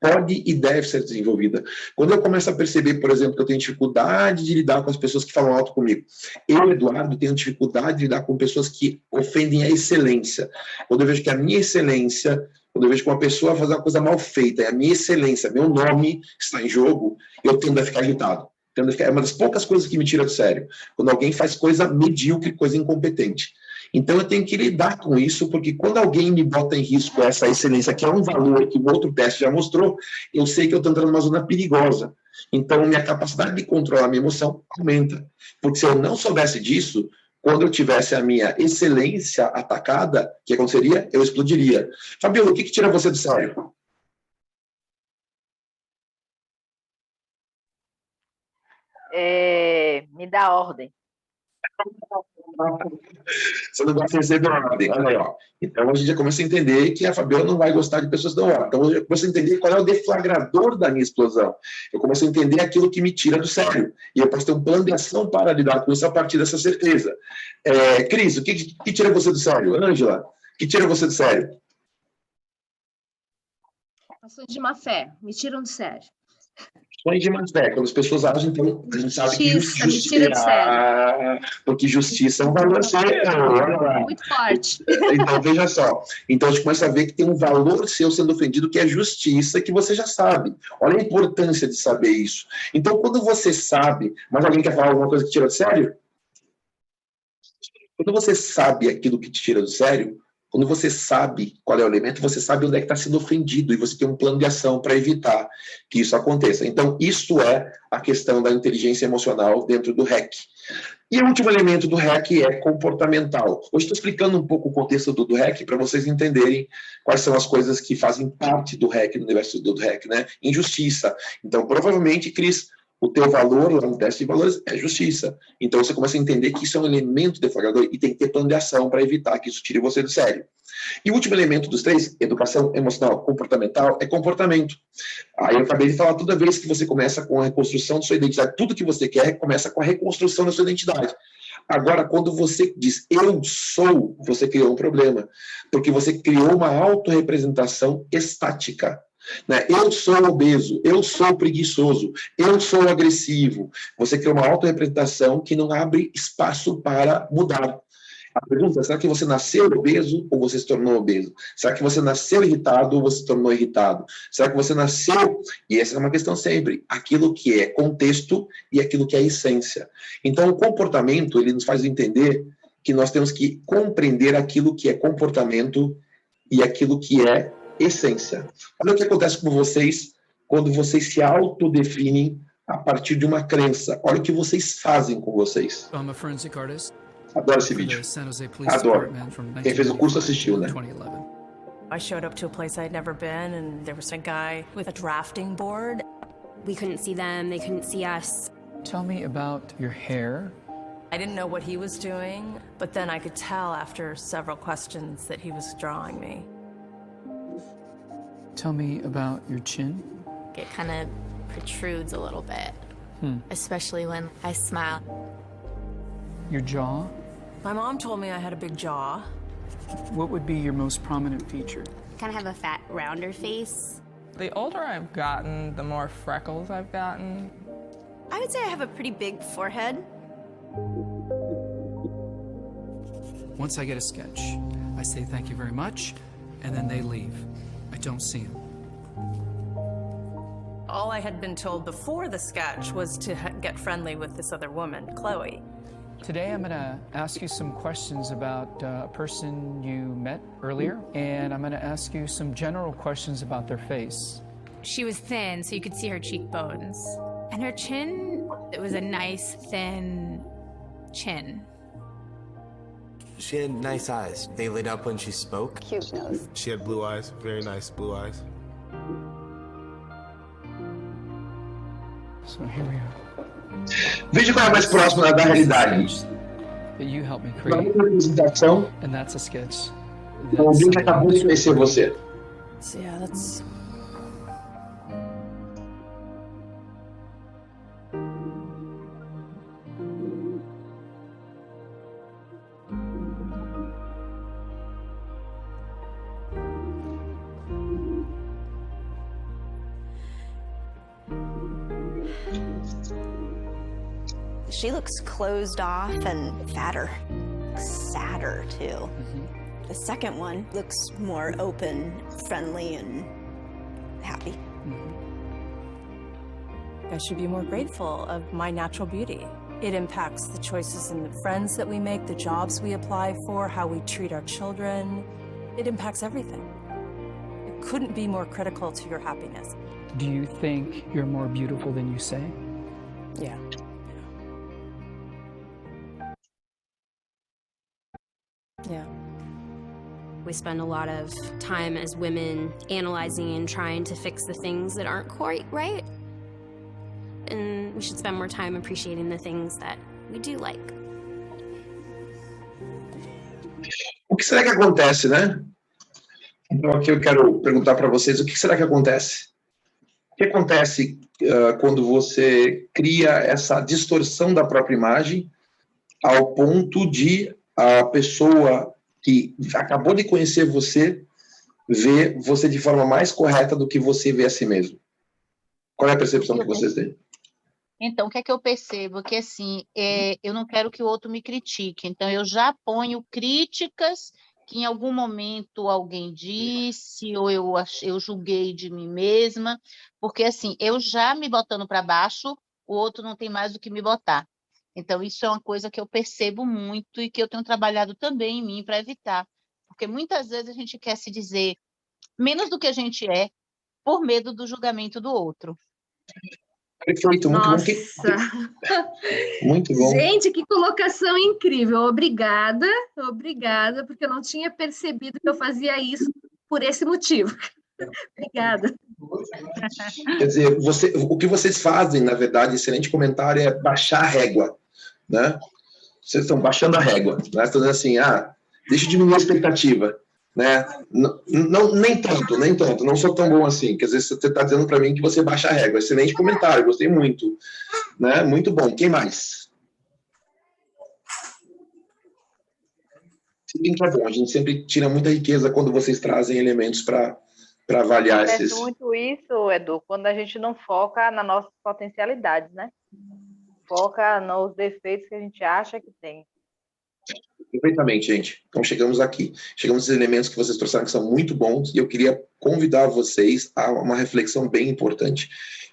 Pode e deve ser desenvolvida. Quando eu começo a perceber, por exemplo, que eu tenho dificuldade de lidar com as pessoas que falam alto comigo. Eu, Eduardo, tenho dificuldade de lidar com pessoas que ofendem a excelência. Quando eu vejo que a minha excelência, quando eu vejo que uma pessoa faz uma coisa mal feita, é a minha excelência, meu nome está em jogo, eu tendo a ficar irritado. É uma das poucas coisas que me tira do sério. Quando alguém faz coisa medíocre, coisa incompetente. Então, eu tenho que lidar com isso, porque quando alguém me bota em risco essa excelência, que é um valor que o outro teste já mostrou, eu sei que eu estou entrando numa zona perigosa. Então, minha capacidade de controlar a minha emoção aumenta. Porque se eu não soubesse disso, quando eu tivesse a minha excelência atacada, o que aconteceria? Eu explodiria. Fabiola, o que tira você do sério? Me dá ordem. Você não gosta de receber ordem. Olha aí, ó. Então a gente já começa a entender que a Fabiola não vai gostar de pessoas que dão ordem. Então eu já começo a entender qual é o deflagrador da minha explosão. Eu começo a entender aquilo que me tira do sério. E eu posso ter um plano de ação para lidar com isso a partir dessa certeza. Cris, o que tira você do sério? Ângela, o que tira você do sério? Ações de má fé, me tiram do sério. Ações de má fé, quando as pessoas agem, então a gente sabe que Justiça, me tira do sério. Porque justiça é um valor sério. Muito forte. Então, veja só. Então, a gente começa a ver que tem um valor seu sendo ofendido, que é justiça, que você já sabe. Olha a importância de saber isso. Então, quando você sabe... Mas alguém quer falar alguma coisa que tira do sério? Quando você sabe aquilo que te tira do sério, quando você sabe qual é o elemento, você sabe onde é que está sendo ofendido e você tem um plano de ação para evitar que isso aconteça. Então, isso é a questão da inteligência emocional dentro do REC. E o último elemento do REC é comportamental. Hoje estou explicando um pouco o contexto do REC para vocês entenderem quais são as coisas que fazem parte do REC, no universo do REC, né? Injustiça. Então, provavelmente, Cris, O teu valor lá no teste de valores é justiça. Então você começa a entender que isso é um elemento deflagrador e tem que ter plano de ação para evitar que isso tire você do sério. E o último elemento dos 3, educação emocional comportamental, é comportamento. Aí eu acabei de falar, toda vez que você começa com a reconstrução da sua identidade, tudo que você quer começa com a reconstrução da sua identidade. Agora, quando você diz eu sou, você criou um problema, porque você criou uma autorrepresentação estática. Né? Eu sou obeso, eu sou preguiçoso, eu sou agressivo. Você criou uma autorrepresentação que não abre espaço para mudar. A pergunta é, será que você nasceu obeso ou você se tornou obeso? Será que você nasceu irritado ou você se tornou irritado? Será que você nasceu... E essa é uma questão sempre. Aquilo que é contexto e aquilo que é essência. Então, o comportamento, ele nos faz entender que nós temos que compreender aquilo que é comportamento e aquilo que é essência. Olha o que acontece com vocês quando vocês se autodefinem a partir de uma crença. Olha o que vocês fazem com vocês. I'm a forensic artist. Adoro esse vídeo. Adoro. Quem fez o curso assistiu, né? I showed up to a place I'd never been, and there was a guy with a drafting board. We couldn't see them, they couldn't see us. Tell me about your hair. I didn't know what he was doing, but then I could tell after several questions that he was drawing me. Tell me about your chin. It kind of protrudes a little bit, especially when I smile. Your jaw. My mom told me I had a big jaw. What would be your most prominent feature? Kind of have a fat, rounder face. The older I've gotten, the more freckles I've gotten. I would say I have a pretty big forehead. Once I get a sketch, I say thank you very much, and then they leave. I don't see them. All I had been told before the sketch was to get friendly with this other woman, Chloe. Today I'm going to ask you some questions about a person you met earlier, and I'm going to ask you some general questions about their face. She was thin, so you could see her cheekbones. And her chin, it was a nice, thin chin. She had nice eyes. They lit up when she spoke. Cute nose. She had blue eyes, very nice blue eyes. So here we are. Veja qual é mais próximo da realidade. That you helped me Na create. minha apresentação, And that's a sketch. alguém que acabou de conhecer você. So yeah, that's... She looks closed off and fatter, sadder too. The second one looks more open, friendly, and happy. I should be more grateful of my natural beauty. It impacts the choices and the friends that we make, the jobs we apply for, how we treat our children. It impacts everything. It couldn't be more critical to your happiness. Do you think you're more beautiful than you say? Yeah. Yeah. We spend a lot of time as women analyzing and trying to fix the things that aren't quite right. And we should spend more time appreciating the things that we do like. O que será que acontece, né? Então aqui eu quero perguntar para vocês, o que será que acontece? O que acontece quando você cria essa distorção da própria imagem ao ponto de a pessoa que acabou de conhecer você ver você de forma mais correta do que você vê a si mesmo? Qual é a percepção que vocês têm? Então, o que é que eu percebo? Que, assim, eu não quero que o outro me critique. Então, eu já ponho críticas que em algum momento alguém disse ou eu julguei de mim mesma, porque, assim, eu já me botando para baixo, o outro não tem mais do que me botar. Então, isso é uma coisa que eu percebo muito e que eu tenho trabalhado também em mim para evitar. Porque muitas vezes a gente quer se dizer menos do que a gente é por medo do julgamento do outro. Perfeito, muito Nossa. bom. Muito bom. Gente, que colocação incrível. Obrigada, porque eu não tinha percebido que eu fazia isso por esse motivo. Obrigada. Quer dizer, o que vocês fazem, na verdade, excelente comentário, é baixar a régua, né? Vocês estão baixando a régua, né? Estão dizendo assim, deixa eu diminuir a expectativa, né? Nem tanto, não sou tão bom assim. Quer dizer, você está dizendo para mim que você baixa a régua. Excelente comentário, gostei muito, né? Muito bom. Quem mais? Sim, que é bom. A gente sempre tira muita riqueza quando vocês trazem elementos para avaliar Acontece esses... muito isso, Edu, quando a gente não foca nas nossas potencialidades, né? Foca nos defeitos que a gente acha que tem. Perfeitamente, gente. Então, chegamos aqui. Chegamos aos elementos que vocês trouxeram que são muito bons e eu queria convidar vocês a uma reflexão bem importante.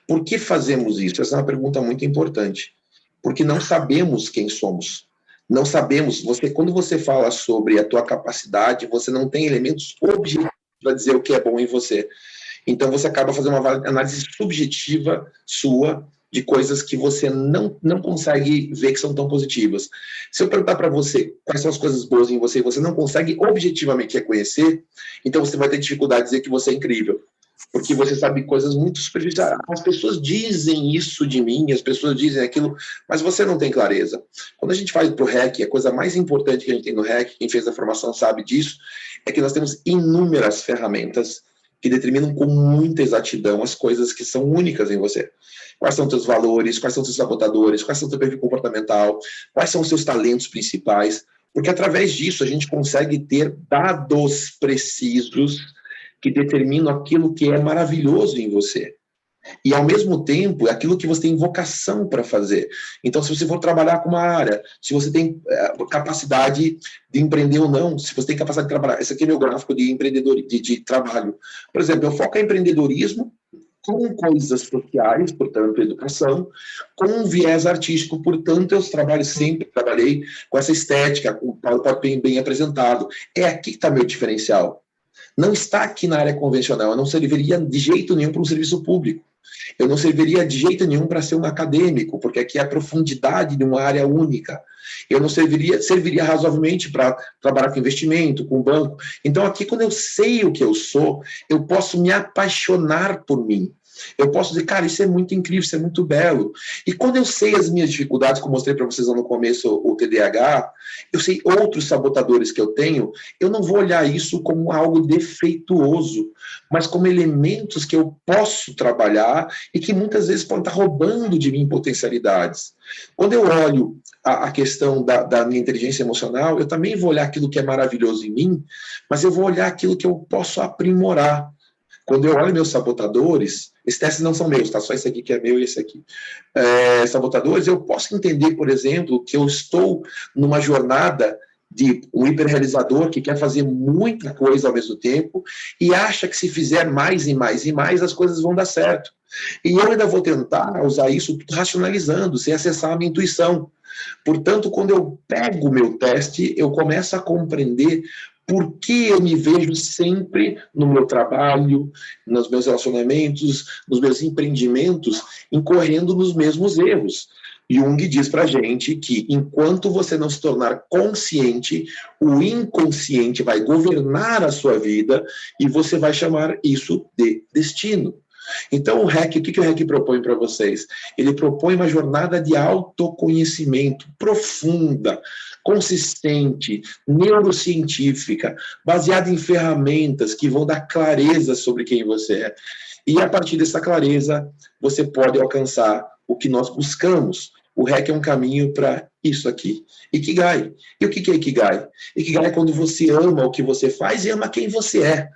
Por que fazemos isso? Essa é uma pergunta muito importante. Porque não sabemos quem somos. Não sabemos. Quando você fala sobre a tua capacidade, você não tem elementos objetivos para dizer o que é bom em você. Então, você acaba fazendo uma análise subjetiva sua de coisas que você não consegue ver que são tão positivas. Se eu perguntar para você quais são as coisas boas em você e você não consegue objetivamente reconhecer, então você vai ter dificuldade de dizer que você é incrível. Porque você sabe coisas muito superficiais. As pessoas dizem isso de mim, as pessoas dizem aquilo, mas você não tem clareza. Quando a gente faz para o REC, a coisa mais importante que a gente tem no REC, quem fez a formação sabe disso, é que nós temos inúmeras ferramentas que determinam com muita exatidão as coisas que são únicas em você. Quais são os seus valores, quais são os seus sabotadores, quais são o seu perfil comportamental, quais são os seus talentos principais, porque através disso a gente consegue ter dados precisos que determinam aquilo que é maravilhoso em você. E, ao mesmo tempo, é aquilo que você tem vocação para fazer. Então, se você for trabalhar com uma área, se você tem capacidade de empreender ou não, se você tem capacidade de trabalhar. Esse aqui é meu gráfico de empreendedorismo, de trabalho. Por exemplo, eu foco em empreendedorismo com coisas sociais, portanto, educação, com um viés artístico, portanto, eu sempre trabalhei com essa estética, com o PowerPoint bem apresentado. É aqui que está meu diferencial. Não está aqui na área convencional, eu não serviria de jeito nenhum para um serviço público. Eu não serviria de jeito nenhum para ser um acadêmico, porque aqui é a profundidade de uma área única. Eu não serviria razoavelmente para trabalhar com investimento, com banco. Então, aqui, quando eu sei o que eu sou, eu posso me apaixonar por mim. Eu posso dizer, cara, isso é muito incrível, isso é muito belo. E quando eu sei as minhas dificuldades, como eu mostrei para vocês lá no começo, o TDAH, eu sei outros sabotadores que eu tenho, eu não vou olhar isso como algo defeituoso, mas como elementos que eu posso trabalhar e que muitas vezes podem estar roubando de mim potencialidades. Quando eu olho a questão da minha inteligência emocional, eu também vou olhar aquilo que é maravilhoso em mim, mas eu vou olhar aquilo que eu posso aprimorar. Quando eu olho meus sabotadores, esses testes não são meus, tá? Só esse aqui que é meu e esse aqui. Sabotadores, eu posso entender, por exemplo, que eu estou numa jornada de um hiperrealizador que quer fazer muita coisa ao mesmo tempo e acha que se fizer mais e mais e mais, as coisas vão dar certo. E eu ainda vou tentar usar isso tudo racionalizando, sem acessar a minha intuição. Portanto, quando eu pego o meu teste, eu começo a compreender por que eu me vejo sempre no meu trabalho, nos meus relacionamentos, nos meus empreendimentos, incorrendo nos mesmos erros. Jung diz para a gente que, enquanto você não se tornar consciente, o inconsciente vai governar a sua vida e você vai chamar isso de destino. Então, o REC, o que o REC propõe para vocês? Ele propõe uma jornada de autoconhecimento profunda, consistente, neurocientífica, baseada em ferramentas que vão dar clareza sobre quem você é. E, a partir dessa clareza, você pode alcançar o que nós buscamos. O REC é um caminho para isso aqui. Ikigai. E o que é Ikigai? Ikigai é quando você ama o que você faz e ama quem você é.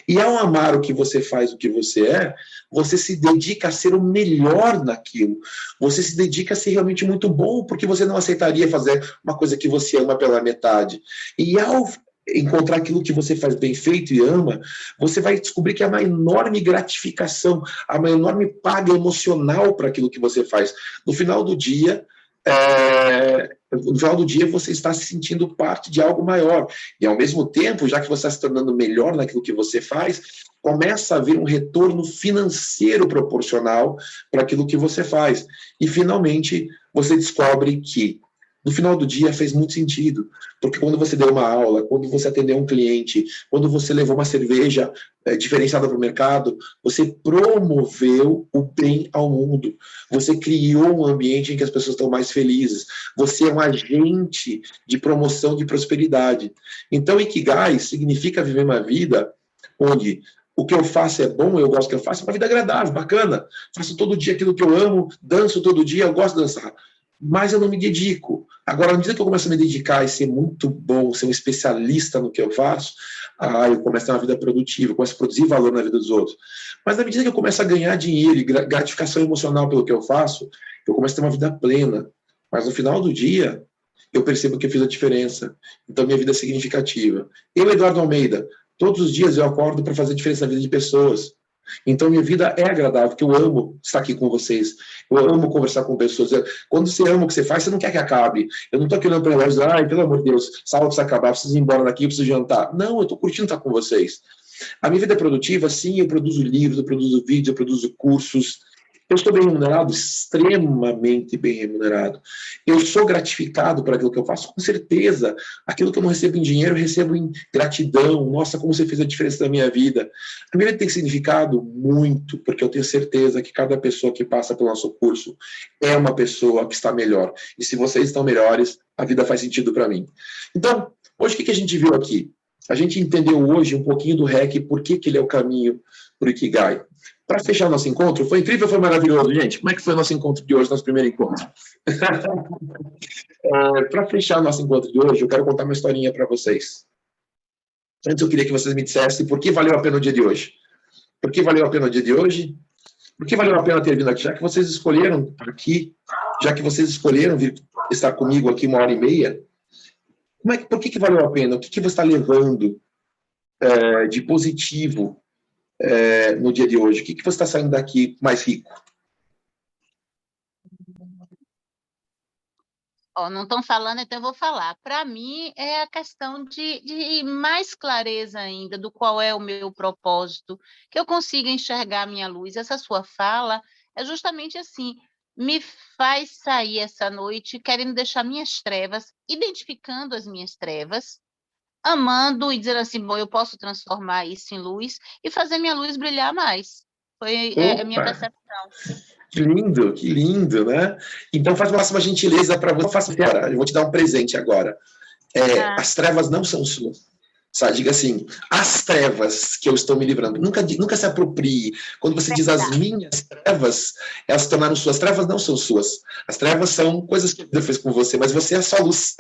E ao amar o que você faz, o que você é, você se dedica a ser o melhor naquilo. Você se dedica a ser realmente muito bom, porque você não aceitaria fazer uma coisa que você ama pela metade. E ao encontrar aquilo que você faz bem feito e ama, você vai descobrir que há uma enorme gratificação, há uma enorme paga emocional para aquilo que você faz. No final do dia, você está se sentindo parte de algo maior. E, ao mesmo tempo, já que você está se tornando melhor naquilo que você faz, começa a haver um retorno financeiro proporcional para aquilo que você faz. E, finalmente, você descobre que no final do dia fez muito sentido, porque quando você deu uma aula, quando você atendeu um cliente, quando você levou uma cerveja diferenciada para o mercado, você promoveu o bem ao mundo, você criou um ambiente em que as pessoas estão mais felizes, você é um agente de promoção de prosperidade. Então, Ikigai significa viver uma vida onde o que eu faço é bom, eu gosto do que eu faço, é uma vida agradável, bacana, faço todo dia aquilo que eu amo, danço todo dia, eu gosto de dançar, mas eu não me dedico. Agora, à medida que eu começo a me dedicar e ser muito bom, ser um especialista no que eu faço, eu começo a ter uma vida produtiva, eu começo a produzir valor na vida dos outros. Mas na medida que eu começo a ganhar dinheiro e gratificação emocional pelo que eu faço, eu começo a ter uma vida plena. Mas no final do dia, eu percebo que eu fiz a diferença. Então, minha vida é significativa. Eu, Eduardo Almeida, todos os dias eu acordo para fazer diferença na vida de pessoas. Então, minha vida é agradável, porque eu amo estar aqui com vocês. Eu amo conversar com pessoas. Quando você ama o que você faz, você não quer que acabe. Eu não estou aqui olhando para o relógio e dizendo, pelo amor de Deus, sábado precisa acabar, preciso ir embora daqui, preciso jantar. Não, eu estou curtindo estar com vocês. A minha vida é produtiva, sim, eu produzo livros, eu produzo vídeos, eu produzo cursos. Eu estou bem remunerado, extremamente bem remunerado. Eu sou gratificado por aquilo que eu faço, com certeza. Aquilo que eu não recebo em dinheiro, eu recebo em gratidão. Nossa, como você fez a diferença na minha vida. A minha vida tem significado muito, porque eu tenho certeza que cada pessoa que passa pelo nosso curso é uma pessoa que está melhor. E se vocês estão melhores, a vida faz sentido para mim. Então, hoje o que a gente viu aqui? A gente entendeu hoje um pouquinho do REC, por que ele é o caminho para o Ikigai. Para fechar o nosso encontro, foi incrível, foi maravilhoso, gente? Como é que foi o nosso encontro de hoje, nosso primeiro encontro? Para fechar o nosso encontro de hoje, eu quero contar uma historinha para vocês. Antes eu queria que vocês me dissessem por que valeu a pena o dia de hoje. Por que valeu a pena o dia de hoje? Por que valeu a pena ter vindo aqui? Já que vocês escolheram aqui, já que vocês escolheram vir estar comigo aqui 1h30, por que valeu a pena? O que você está levando de positivo no dia de hoje? O que você está saindo daqui mais rico? Não estão falando, então eu vou falar. Para mim, é a questão de mais clareza ainda do qual é o meu propósito, que eu consiga enxergar a minha luz. Essa sua fala é justamente assim, me faz sair essa noite querendo deixar minhas trevas, identificando as minhas trevas, amando e dizendo assim, bom, eu posso transformar isso em luz e fazer minha luz brilhar mais. Foi a minha percepção. Que lindo, né? Então faz uma gentileza para você. Eu vou te dar um presente agora. As trevas não são suas. Sabe? Diga assim, as trevas que eu estou me livrando. Nunca se aproprie. Quando você diz as minhas trevas, elas se tornaram suas. As trevas não são suas. As trevas são coisas que Deus fez com você, mas você é só luz.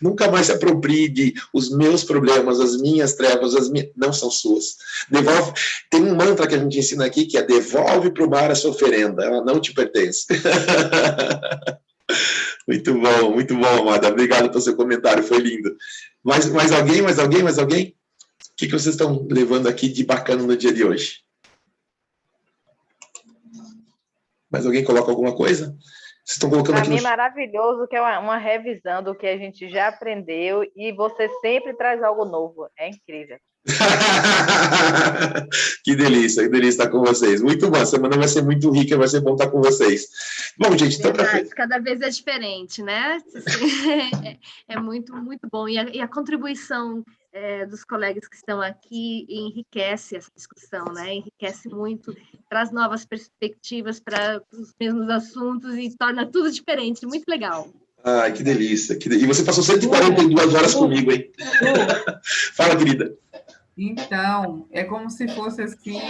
Nunca mais se aproprie de os meus problemas, as minhas trevas, não são suas. Devolve. Tem um mantra que a gente ensina aqui que é devolve para o mar a sua oferenda, ela não te pertence. Muito bom, amada. Obrigado pelo seu comentário, foi lindo. Mais alguém? O que vocês estão levando aqui de bacana no dia de hoje? Mais alguém coloca alguma coisa? Vocês estão colocando aqui. Para mim, maravilhoso, que é uma revisão do que a gente já aprendeu e você sempre traz algo novo. É incrível. Que delícia estar com vocês. Muito bom, a semana vai ser muito rica, vai ser bom estar com vocês. Bom, gente, então... Cada vez é diferente, né? É muito, muito bom. E a contribuição dos colegas que estão aqui enriquece essa discussão, né? Enriquece muito, traz novas perspectivas para os mesmos assuntos e torna tudo diferente. Muito legal. Ai, que delícia. E você passou 142 horas comigo, hein? Fala, querida. Então, é como se fosse, assim,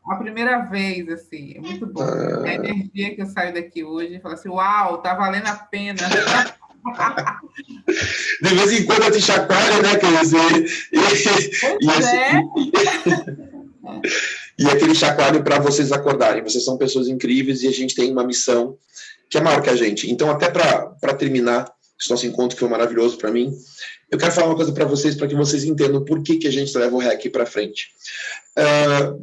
a primeira vez, assim. É muito bom. A energia que eu saio daqui hoje e falo assim, uau, tá valendo a pena. De vez em quando eu te chacoalho, né, E aquele chacoalho para vocês acordarem. Vocês são pessoas incríveis e a gente tem uma missão que é maior que a gente. Então, até para terminar esse nosso encontro, que foi maravilhoso para mim, Eu quero falar uma coisa para vocês, para que vocês entendam por que a gente leva o REC para frente.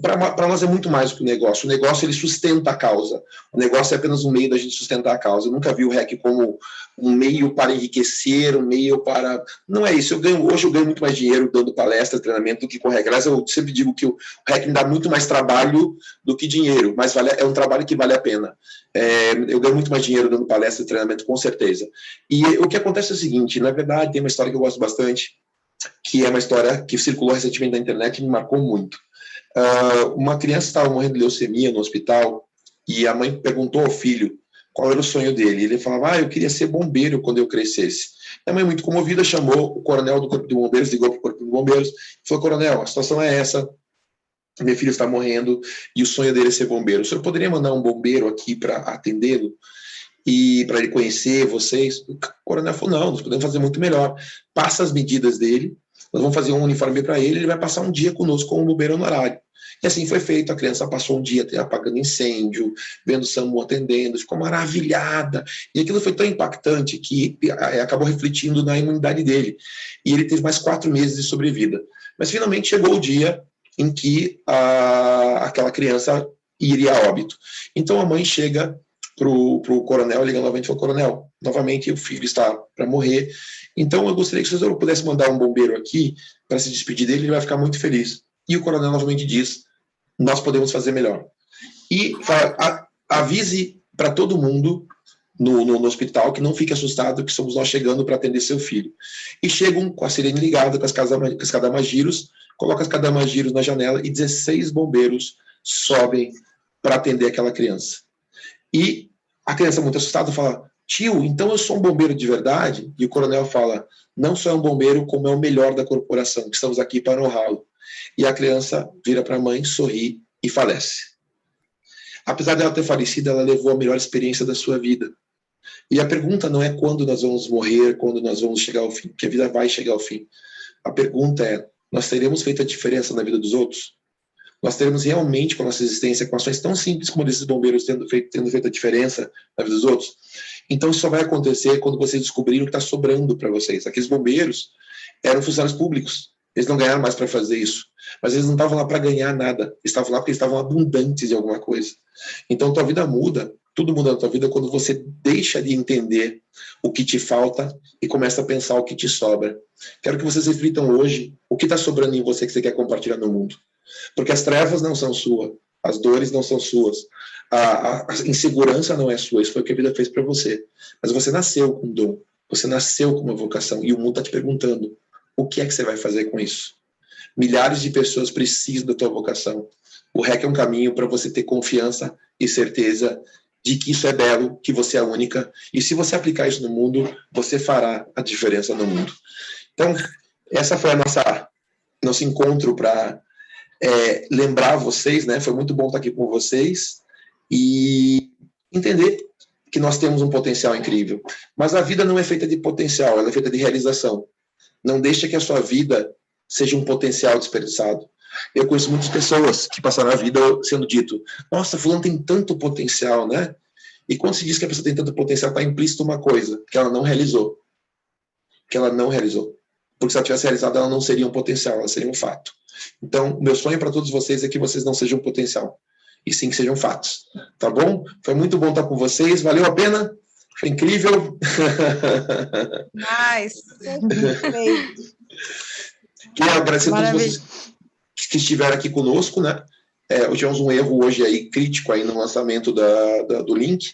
Para nós é muito mais do que o negócio. O negócio, ele sustenta a causa. O negócio é apenas um meio da gente sustentar a causa. Eu nunca vi o REC como um meio para enriquecer, um meio para... Não é isso. Hoje eu ganho muito mais dinheiro dando palestra, treinamento, do que com o REC. Aliás, eu sempre digo que o REC me dá muito mais trabalho do que dinheiro, mas é um trabalho que vale a pena. Eu ganho muito mais dinheiro dando palestra e treinamento, com certeza. E o que acontece é o seguinte, na verdade, tem uma história que eu gosto bastante, que é uma história que circulou recentemente na internet e me marcou muito. Uma criança estava morrendo de leucemia no hospital e a mãe perguntou ao filho qual era o sonho dele. Ele falava, eu queria ser bombeiro quando eu crescesse. A mãe, muito comovida, chamou o coronel do Corpo de Bombeiros, ligou para o Corpo de Bombeiros e falou, coronel, a situação é essa, meu filho está morrendo e o sonho dele é ser bombeiro. O senhor poderia mandar um bombeiro aqui para atendê-lo e para ele conhecer vocês? O coronel falou, não, nós podemos fazer muito melhor. Passa as medidas dele, nós vamos fazer um uniforme para ele vai passar um dia conosco como bombeiro honorário. E assim foi feito, a criança passou um dia apagando incêndio, vendo o SAMU atendendo, ficou maravilhada. E aquilo foi tão impactante que acabou refletindo na imunidade dele. E ele teve mais 4 meses de sobrevida. Mas finalmente chegou o dia em que aquela criança iria a óbito. Então a mãe chega para o coronel, liga novamente e fala, coronel, novamente o filho está para morrer, então eu gostaria que o senhor pudesse mandar um bombeiro aqui para se despedir dele, ele vai ficar muito feliz. E o coronel novamente diz, nós podemos fazer melhor. E avise para todo mundo no hospital que não fique assustado, que somos nós chegando para atender seu filho. E chegam com a sirene ligada, com as cadamagiros, coloca as cadamagiros na janela e 16 bombeiros sobem para atender aquela criança. E a criança, muito assustada, fala, tio, então eu sou um bombeiro de verdade? E o coronel fala, não só é um bombeiro, como é o melhor da corporação, que estamos aqui para honrá-lo. E a criança vira para a mãe, sorri e falece. Apesar dela ter falecido, ela levou a melhor experiência da sua vida. E a pergunta não é quando nós vamos morrer, quando nós vamos chegar ao fim, porque a vida vai chegar ao fim. A pergunta é, nós teremos feito a diferença na vida dos outros? Nós teremos realmente, com a nossa existência, com ações tão simples como esses bombeiros tendo feito a diferença na vida dos outros? Então isso só vai acontecer quando vocês descobrirem o que está sobrando para vocês. Aqueles bombeiros eram funcionários públicos. Eles não ganharam mais para fazer isso. Mas eles não estavam lá para ganhar nada. Eles estavam lá porque eles estavam abundantes de alguma coisa. Então tua vida muda, tudo muda na tua vida quando você deixa de entender o que te falta e começa a pensar o que te sobra. Quero que vocês reflitam hoje o que está sobrando em você que você quer compartilhar no mundo. Porque as trevas não são suas, as dores não são suas, a insegurança não é sua, isso foi o que a vida fez para você. Mas você nasceu com um dom, você nasceu com uma vocação e o mundo está te perguntando, o que é que você vai fazer com isso? Milhares de pessoas precisam da tua vocação. O REC é um caminho para você ter confiança e certeza de que isso é belo, que você é única, e se você aplicar isso no mundo, você fará a diferença no mundo. Então, essa foi nosso encontro para lembrar vocês, né? Foi muito bom estar aqui com vocês e entender que nós temos um potencial incrível. Mas a vida não é feita de potencial, ela é feita de realização. Não deixa que a sua vida seja um potencial desperdiçado. Eu conheço muitas pessoas que passaram a vida sendo dito, nossa, fulano tem tanto potencial, né? E quando se diz que a pessoa tem tanto potencial, está implícito uma coisa, que ela não realizou. Que ela não realizou. Porque se ela tivesse realizado, ela não seria um potencial, ela seria um fato. Então, meu sonho para todos vocês é que vocês não sejam potencial, e sim que sejam fatos. Tá bom? Foi muito bom estar com vocês, valeu a pena? Foi incrível. Nice. Quero agradecer a todos vocês que estiveram aqui conosco, né? Tivemos um erro hoje aí, crítico aí no lançamento do link,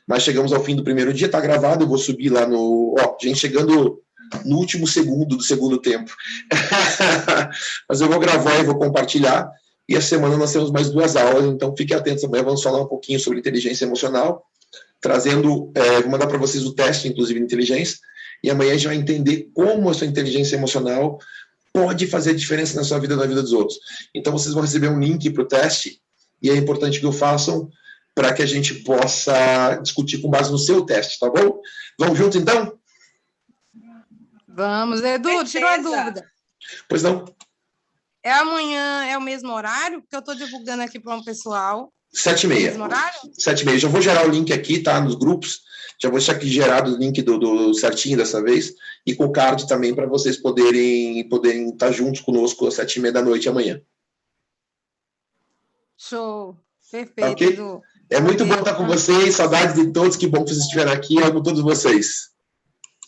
mas chegamos ao fim do primeiro dia, tá gravado, eu vou subir lá no... gente chegando no último segundo do segundo tempo. Mas eu vou gravar e vou compartilhar, e a semana nós temos mais 2 aulas, então fiquem atentos, amanhã vamos falar um pouquinho sobre inteligência emocional, trazendo, vou mandar para vocês o teste, inclusive, de inteligência, e amanhã a gente vai entender como a sua inteligência emocional pode fazer diferença na sua vida e na vida dos outros. Então vocês vão receber um link para o teste, e é importante que o façam para que a gente possa discutir com base no seu teste, tá bom? Vamos juntos, então? Vamos, Edu, tirou a dúvida. Pois não. É amanhã, é o mesmo horário? Porque eu estou divulgando aqui para o pessoal. 7h30. Mesmo horário? 7h30. Já vou gerar o link aqui, tá? Nos grupos. Já vou deixar aqui gerado o link do certinho dessa vez, e com o card também para vocês poderem estar juntos conosco às 7h30 da noite amanhã. Show. Perfeito, Ok? Edu. É muito bom estar com vocês, saudades de todos, que bom que vocês estiveram aqui, amo todos vocês.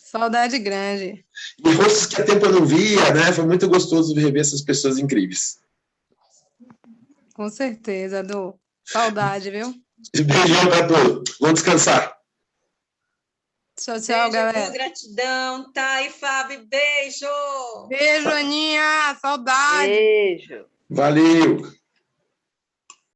Saudade grande. E rostos que há tempo eu não via, né? Foi muito gostoso rever essas pessoas incríveis. Com certeza, Edu. Saudade, viu? Beijão para todos. Vamos descansar. Tchau, Beijo, galera. Edu, gratidão. Thay, Fábio, beijo. Beijo, Aninha. Saudade. Beijo. Valeu.